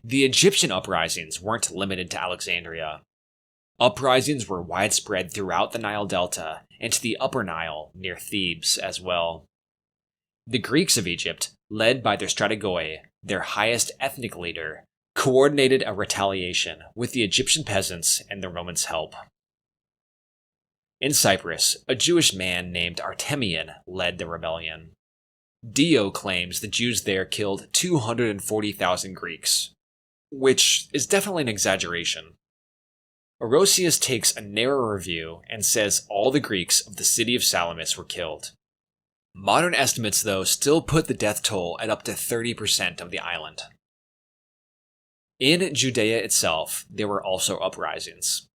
The Egyptian uprisings weren't limited to Alexandria. Uprisings were widespread throughout the Nile Delta and to the Upper Nile near Thebes as well. The Greeks of Egypt, led by their strategoi, their highest ethnic leader, coordinated a retaliation with the Egyptian peasants and the Romans' help. In Cyprus, a Jewish man named Artemian led the rebellion. Dio claims the Jews there killed 240,000 Greeks, which is definitely an exaggeration. Orosius takes a narrower view and says all the Greeks of the city of Salamis were killed. Modern estimates, though, still put the death toll at up to 30% of the island. In Judea itself, there were also uprisings.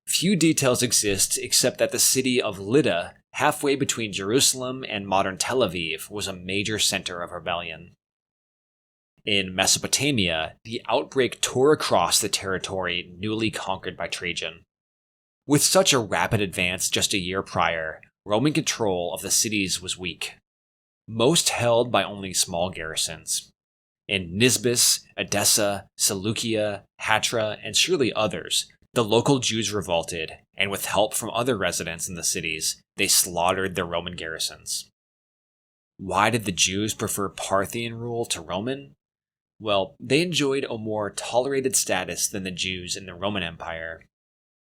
Few details exist except that the city of Lydda, halfway between Jerusalem and modern Tel Aviv, was a major center of rebellion. In Mesopotamia, the outbreak tore across the territory newly conquered by Trajan. With such a rapid advance just a year prior, Roman control of the cities was weak, most held by only small garrisons. In Nisibis, Edessa, Seleucia, Hatra, and surely others, the local Jews revolted, and with help from other residents in the cities, they slaughtered their Roman garrisons. Why did the Jews prefer Parthian rule to Roman? Well, they enjoyed a more tolerated status than the Jews in the Roman Empire.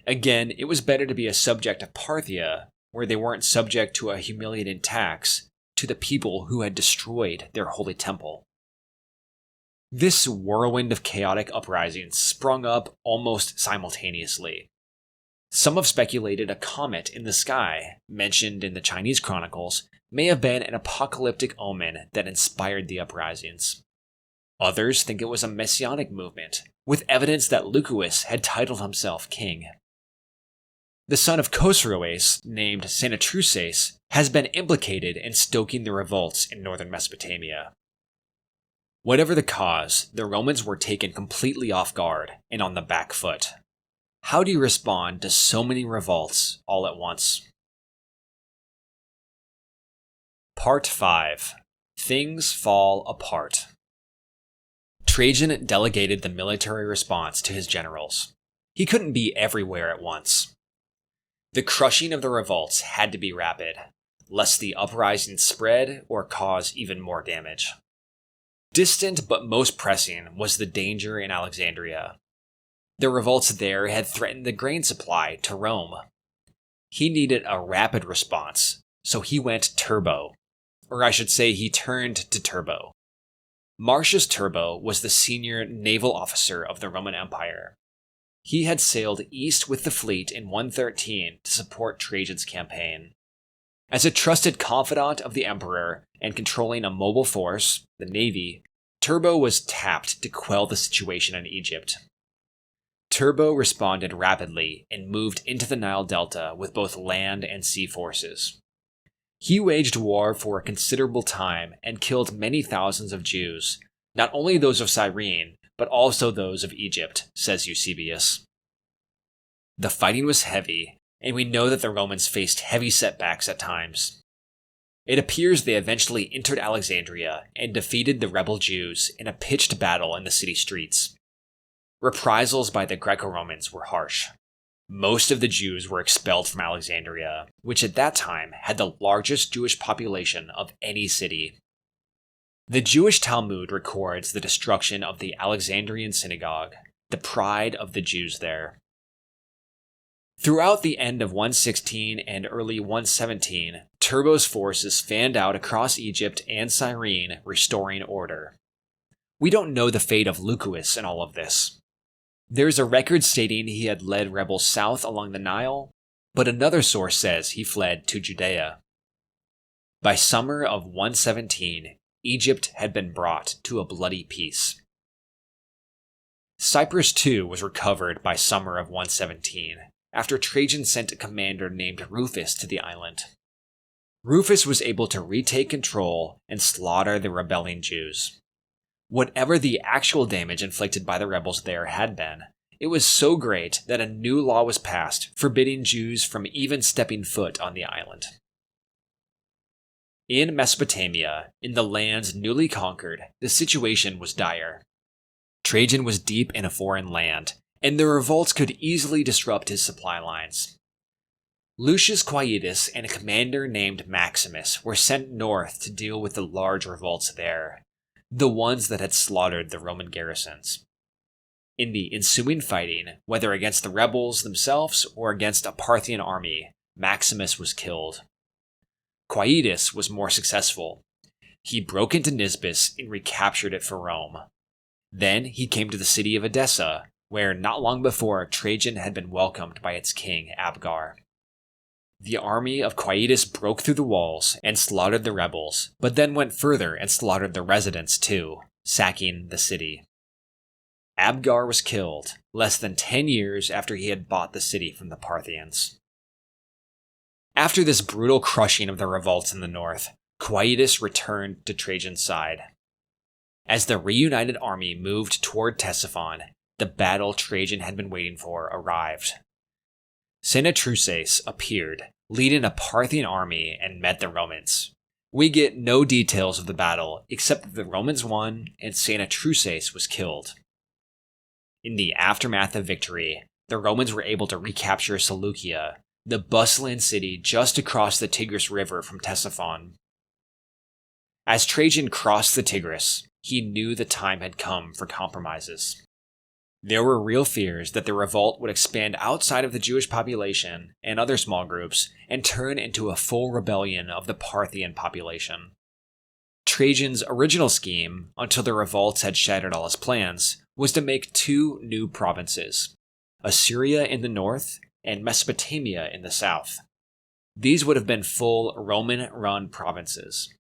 Again, it was better to be a subject of Parthia, where they weren't subject to a humiliating tax, to the people who had destroyed their holy temple. This whirlwind of chaotic uprisings sprung up almost simultaneously. Some have speculated a comet in the sky, mentioned in the Chinese chronicles, may have been an apocalyptic omen that inspired the uprisings. Others think it was a messianic movement, with evidence that Lucullus had titled himself king. The son of Chosroes, named Senatruces, has been implicated in stoking the revolts in northern Mesopotamia. Whatever the cause, the Romans were taken completely off guard and on the back foot. How do you respond to so many revolts all at once? Part 5. Things Fall Apart. Trajan delegated the military response to his generals. He couldn't be everywhere at once. The crushing of the revolts had to be rapid, lest the uprising spread or cause even more damage. Distant but most pressing was the danger in Alexandria. The revolts there had threatened the grain supply to Rome. He needed a rapid response, so he went turbo. Or I should say he turned to Turbo. Marcius Turbo was the senior naval officer of the Roman Empire. He had sailed east with the fleet in 113 to support Trajan's campaign. As a trusted confidant of the emperor and controlling a mobile force, the navy, Turbo was tapped to quell the situation in Egypt. Turbo responded rapidly and moved into the Nile Delta with both land and sea forces. He waged war for a considerable time and killed many thousands of Jews, not only those of Cyrene, but also those of Egypt, says Eusebius. The fighting was heavy, and we know that the Romans faced heavy setbacks at times. It appears they eventually entered Alexandria and defeated the rebel Jews in a pitched battle in the city streets. Reprisals by the Greco-Romans were harsh. Most of the Jews were expelled from Alexandria, which at that time had the largest Jewish population of any city. The Jewish Talmud records the destruction of the Alexandrian synagogue, the pride of the Jews there. Throughout the end of 116 and early 117, Turbo's forces fanned out across Egypt and Cyrene, restoring order. We don't know the fate of Lucullus in all of this. There's a record stating he had led rebels south along the Nile, but another source says he fled to Judea. By summer of 117, Egypt had been brought to a bloody peace. Cyprus too was recovered by summer of 117, after Trajan sent a commander named Rufus to the island. Rufus was able to retake control and slaughter the rebelling Jews. Whatever the actual damage inflicted by the rebels there had been, it was so great that a new law was passed forbidding Jews from even stepping foot on the island. In Mesopotamia, in the lands newly conquered, the situation was dire. Trajan was deep in a foreign land, and the revolts could easily disrupt his supply lines. Lucius Quietus and a commander named Maximus were sent north to deal with the large revolts there, the ones that had slaughtered the Roman garrisons. In the ensuing fighting, whether against the rebels themselves or against a Parthian army, Maximus was killed. Quietus was more successful. he broke into Nisibis and recaptured it for Rome. Then he came to the city of Edessa, where not long before Trajan had been welcomed by its king Abgar. The army of Quietus broke through the walls and slaughtered the rebels, but then went further and slaughtered the residents too, sacking the city. Abgar was killed less than 10 years after he had bought the city from the Parthians. After this brutal crushing of the revolts in the north, Quietus returned to Trajan's side. As the reunited army moved toward Ctesiphon, the battle Trajan had been waiting for arrived. Senatruces appeared, leading a Parthian army, and met the Romans. We get no details of the battle except that the Romans won and Senatruces was killed. In the aftermath of victory, the Romans were able to recapture Seleucia, the bustling city just across the Tigris River from Ctesiphon. As Trajan crossed the Tigris, he knew the time had come for compromises. There were real fears that the revolt would expand outside of the Jewish population and other small groups and turn into a full rebellion of the Parthian population. Trajan's original scheme, until the revolts had shattered all his plans, was to make 2 new provinces, Assyria in the north and Mesopotamia in the south. These would have been full Roman-run provinces.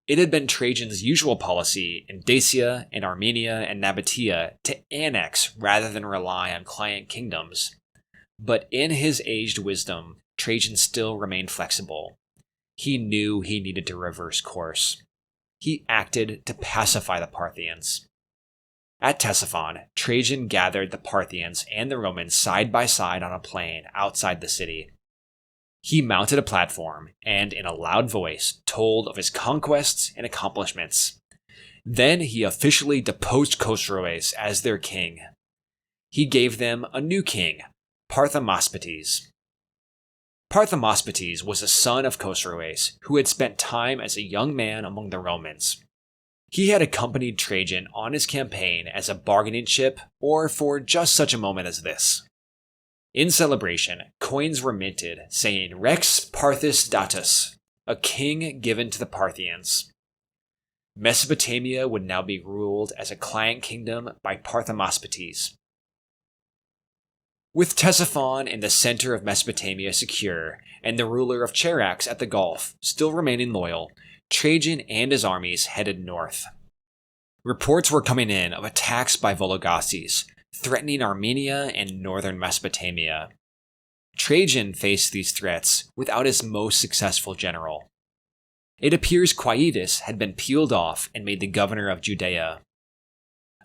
It had been Trajan's usual policy in Dacia and Armenia and Nabatea to annex rather than rely on client kingdoms. But in his aged wisdom, Trajan still remained flexible. He knew he needed to reverse course. He acted to pacify the Parthians. At Ctesiphon, Trajan gathered the Parthians and the Romans side by side on a plain outside the city. He mounted a platform and, in a loud voice, told of his conquests and accomplishments. Then he officially deposed Chosroes as their king. He gave them a new king, Parthamaspates. Parthamaspates was a son of Chosroes, who had spent time as a young man among the Romans. He had accompanied Trajan on his campaign as a bargaining chip or for just such a moment as this. In celebration, coins were minted saying Rex Parthis Datus, a king given to the Parthians. Mesopotamia would now be ruled as a client kingdom by Parthamaspates. With Ctesiphon in the center of Mesopotamia secure, and the ruler of Charax at the Gulf still remaining loyal, Trajan and his armies headed north. Reports were coming in of attacks by Vologases, threatening Armenia and northern Mesopotamia. Trajan faced these threats without his most successful general. It appears Quietus had been peeled off and made the governor of Judea.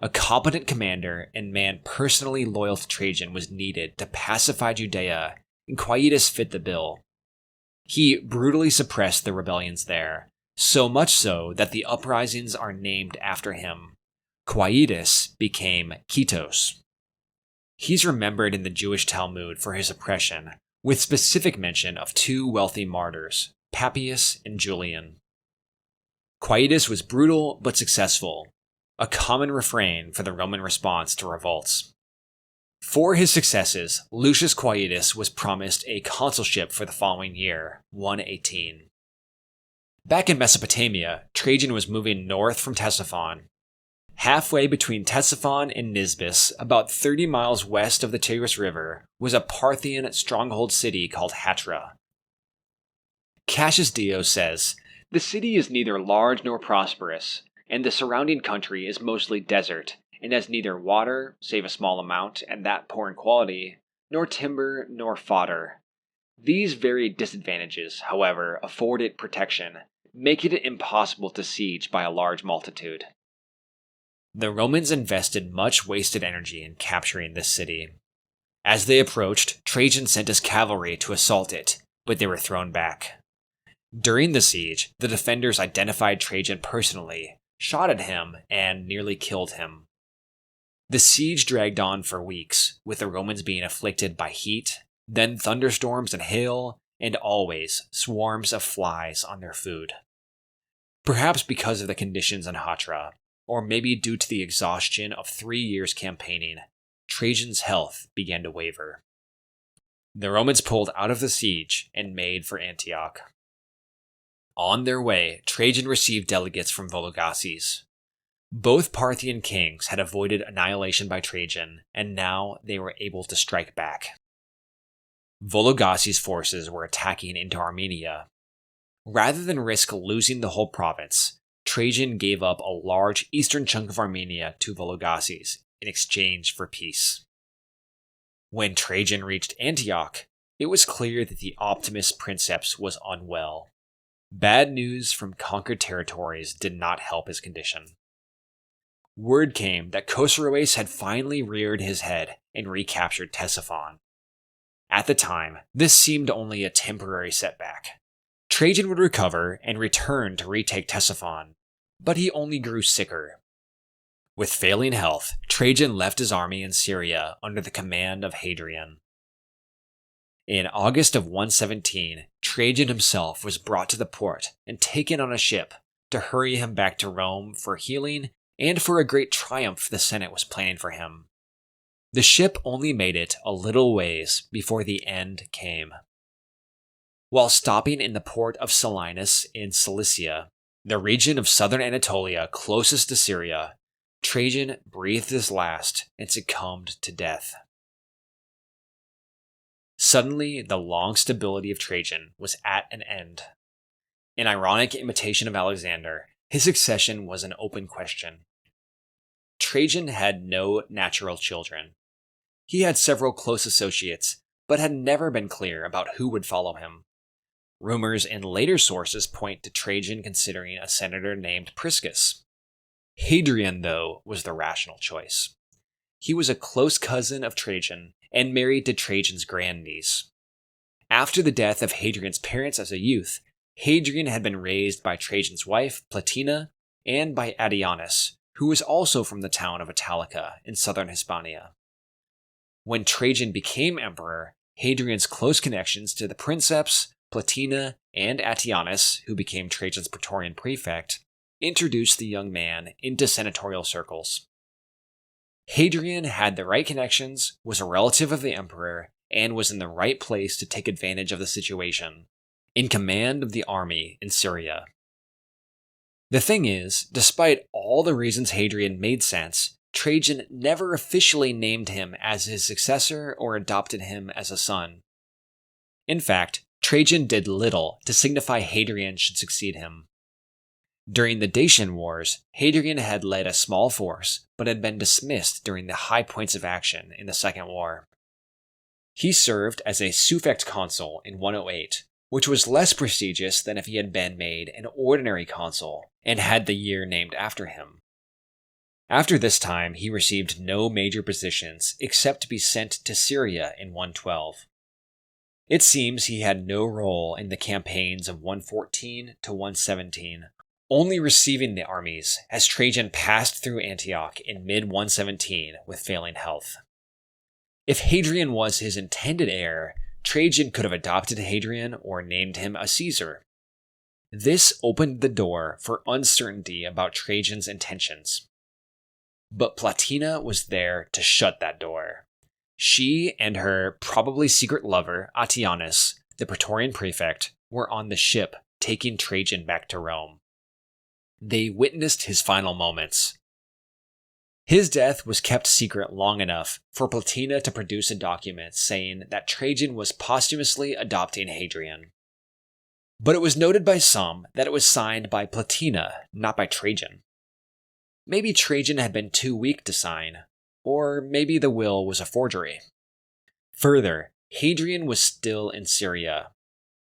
A competent commander and man personally loyal to Trajan was needed to pacify Judea, and Quietus fit the bill. He brutally suppressed the rebellions there, so much so that the uprisings are named after him. Quietus became Ketos. He's remembered in the Jewish Talmud for his oppression, with specific mention of 2 wealthy martyrs, Papias and Julian. Quietus was brutal but successful, a common refrain for the Roman response to revolts. For his successes, Lucius Quietus was promised a consulship for the following year, 118. Back in Mesopotamia, Trajan was moving north from Ctesiphon. Halfway between Ctesiphon and Nisibis, about 30 miles west of the Tigris River, was a Parthian stronghold city called Hatra. Cassius Dio says, "The city is neither large nor prosperous, and the surrounding country is mostly desert, and has neither water, save a small amount, and that poor in quality, nor timber, nor fodder. These very disadvantages, however, afford it protection, making it impossible to siege by a large multitude." The Romans invested much wasted energy in capturing this city. As they approached, Trajan sent his cavalry to assault it, but they were thrown back. During the siege, the defenders identified Trajan personally, shot at him, and nearly killed him. The siege dragged on for weeks, with the Romans being afflicted by heat, then thunderstorms and hail, and always swarms of flies on their food. Perhaps because of the conditions in Hatra, or maybe due to the exhaustion of 3 years campaigning, Trajan's health began to waver. The Romans pulled out of the siege and made for Antioch. On their way, Trajan received delegates from Vologases. Both Parthian kings had avoided annihilation by Trajan, and now they were able to strike back. Vologases' forces were attacking into Armenia. Rather than risk losing the whole province, Trajan gave up a large eastern chunk of Armenia to Vologases in exchange for peace. When Trajan reached Antioch, it was clear that the optimist princeps was unwell. Bad news from conquered territories did not help his condition. Word came that Chosroes had finally reared his head and recaptured Ctesiphon. At the time, this seemed only a temporary setback. Trajan would recover and return to retake Ctesiphon, but he only grew sicker. With failing health, Trajan left his army in Syria under the command of Hadrian. In August of 117, Trajan himself was brought to the port and taken on a ship to hurry him back to Rome for healing and for a great triumph the Senate was planning for him. The ship only made it a little ways before the end came. While stopping in the port of Selinus in Cilicia, the region of southern Anatolia closest to Syria, Trajan breathed his last and succumbed to death. Suddenly, the long stability of Trajan was at an end. An ironic imitation of Alexander, his succession was an open question. Trajan had no natural children. He had several close associates, but had never been clear about who would follow him. Rumors and later sources point to Trajan considering a senator named Priscus. Hadrian, though, was the rational choice. He was a close cousin of Trajan and married to Trajan's grandniece. After the death of Hadrian's parents as a youth, Hadrian had been raised by Trajan's wife, Plotina, and by Attianus, who was also from the town of Italica in southern Hispania. When Trajan became emperor, Hadrian's close connections to the princeps, Plotina, and Attianus, who became Trajan's praetorian prefect, introduced the young man into senatorial circles. Hadrian had the right connections, was a relative of the emperor, and was in the right place to take advantage of the situation, in command of the army in Syria. The thing is, despite all the reasons Hadrian made sense, Trajan never officially named him as his successor or adopted him as a son. In fact, Trajan did little to signify Hadrian should succeed him. During the Dacian Wars, Hadrian had led a small force, but had been dismissed during the high points of action in the Second War. He served as a suffect consul in 108, which was less prestigious than if he had been made an ordinary consul and had the year named after him. After this time, he received no major positions except to be sent to Syria in 112. It seems he had no role in the campaigns of 114 to 117, only receiving the armies as Trajan passed through Antioch in mid-117 with failing health. If Hadrian was his intended heir, Trajan could have adopted Hadrian or named him a Caesar. This opened the door for uncertainty about Trajan's intentions. But Plotina was there to shut that door. She and her probably secret lover, Attianus, the praetorian prefect, were on the ship taking Trajan back to Rome. They witnessed his final moments. His death was kept secret long enough for Plotina to produce a document saying that Trajan was posthumously adopting Hadrian. But it was noted by some that it was signed by Plotina, not by Trajan. Maybe Trajan had been too weak to sign, or maybe the will was a forgery. Further, Hadrian was still in Syria.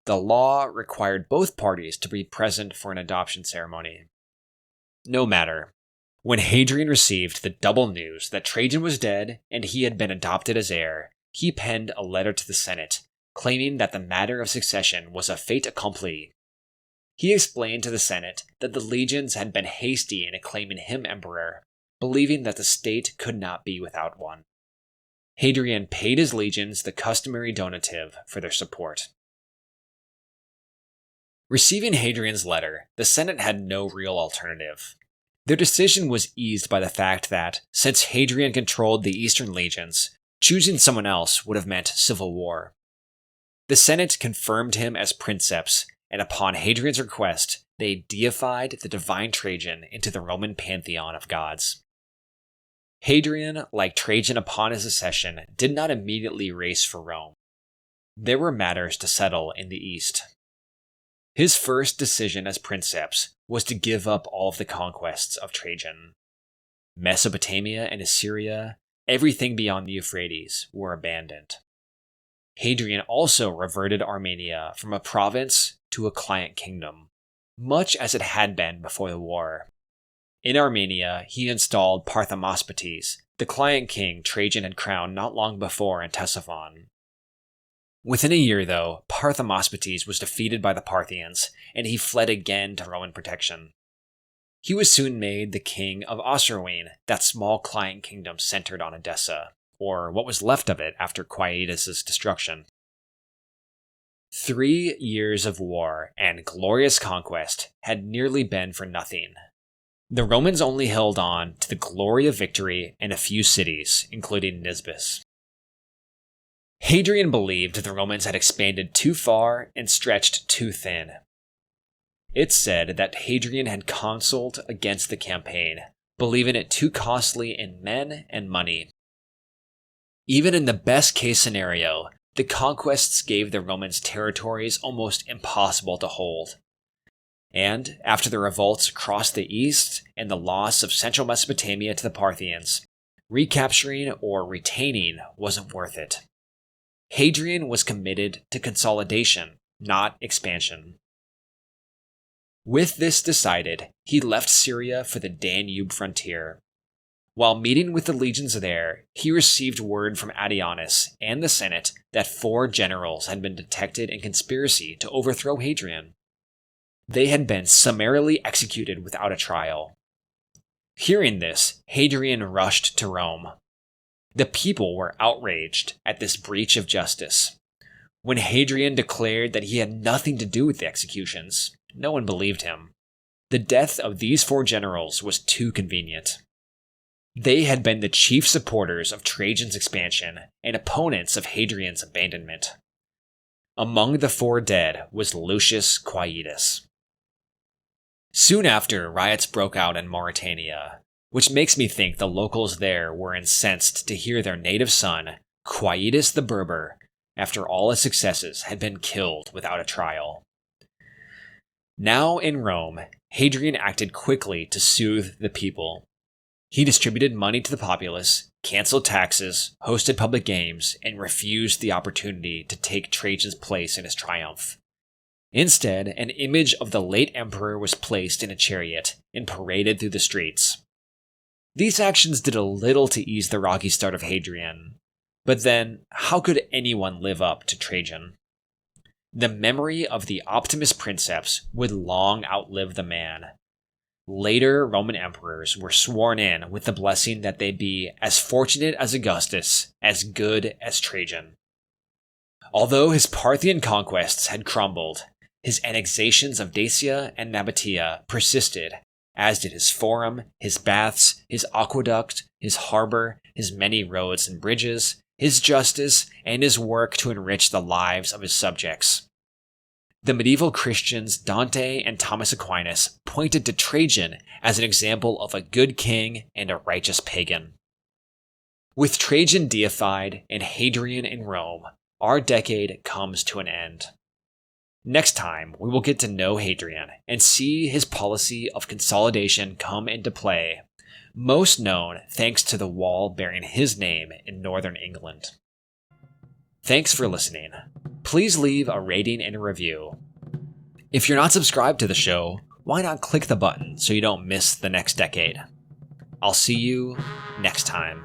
The law required both parties to be present for an adoption ceremony. No matter. When Hadrian received the double news that Trajan was dead and he had been adopted as heir, he penned a letter to the Senate, claiming that the matter of succession was a fait accompli. He explained to the Senate that the legions had been hasty in acclaiming him emperor, believing that the state could not be without one. Hadrian paid his legions the customary donative for their support. Receiving Hadrian's letter, the Senate had no real alternative. Their decision was eased by the fact that, since Hadrian controlled the eastern legions, choosing someone else would have meant civil war. The Senate confirmed him as princeps and upon Hadrian's request, they deified the divine Trajan into the Roman pantheon of gods. Hadrian, like Trajan upon his accession, did not immediately race for Rome. There were matters to settle in the east. His first decision as princeps was to give up all of the conquests of Trajan. Mesopotamia and Assyria, everything beyond the Euphrates, were abandoned. Hadrian also reverted Armenia from a province to a client kingdom, much as it had been before the war. In Armenia, he installed Parthia, the client king Trajan had crowned not long before in Ctesiphon. Within a year, though, Parthia was defeated by the Parthians, and he fled again to Roman protection. He was soon made the king of Osroene, that small client kingdom centered on Edessa, or what was left of it after Quietus' destruction. 3 years of war and glorious conquest had nearly been for nothing. The Romans only held on to the glory of victory and a few cities, including Nisibis. Hadrian believed the Romans had expanded too far and stretched too thin. It's said that Hadrian had consuled against the campaign, believing it too costly in men and money. Even in the best case scenario, the conquests gave the Romans territories almost impossible to hold. And after the revolts across the east and the loss of central Mesopotamia to the Parthians, recapturing or retaining wasn't worth it. Hadrian was committed to consolidation, not expansion. With this decided, he left Syria for the Danube frontier. While meeting with the legions there, he received word from Adianus and the Senate that 4 generals had been detected in conspiracy to overthrow Hadrian. They had been summarily executed without a trial. Hearing this, Hadrian rushed to Rome. The people were outraged at this breach of justice. When Hadrian declared that he had nothing to do with the executions, no one believed him. The death of these 4 generals was too convenient. They had been the chief supporters of Trajan's expansion and opponents of Hadrian's abandonment. Among the 4 dead was Lucius Quietus. Soon after, riots broke out in Mauritania, which makes me think the locals there were incensed to hear their native son, Quietus the Berber, after all his successes, had been killed without a trial. Now in Rome, Hadrian acted quickly to soothe the people. He distributed money to the populace, canceled taxes, hosted public games, and refused the opportunity to take Trajan's place in his triumph. Instead, an image of the late emperor was placed in a chariot and paraded through the streets. These actions did a little to ease the rocky start of Hadrian. But then, how could anyone live up to Trajan? The memory of the Optimus Princeps would long outlive the man. Later Roman emperors were sworn in with the blessing that they be as fortunate as Augustus, as good as Trajan. Although his Parthian conquests had crumbled, his annexations of Dacia and Nabatea persisted, as did his forum, his baths, his aqueduct, his harbor, his many roads and bridges, his justice, and his work to enrich the lives of his subjects. The medieval Christians Dante and Thomas Aquinas pointed to Trajan as an example of a good king and a righteous pagan. With Trajan deified and Hadrian in Rome, our decade comes to an end. Next time, we will get to know Hadrian and see his policy of consolidation come into play, most known thanks to the wall bearing his name in northern England. Thanks for listening. Please leave a rating and a review. If you're not subscribed to the show, why not click the button so you don't miss the next decade? I'll see you next time.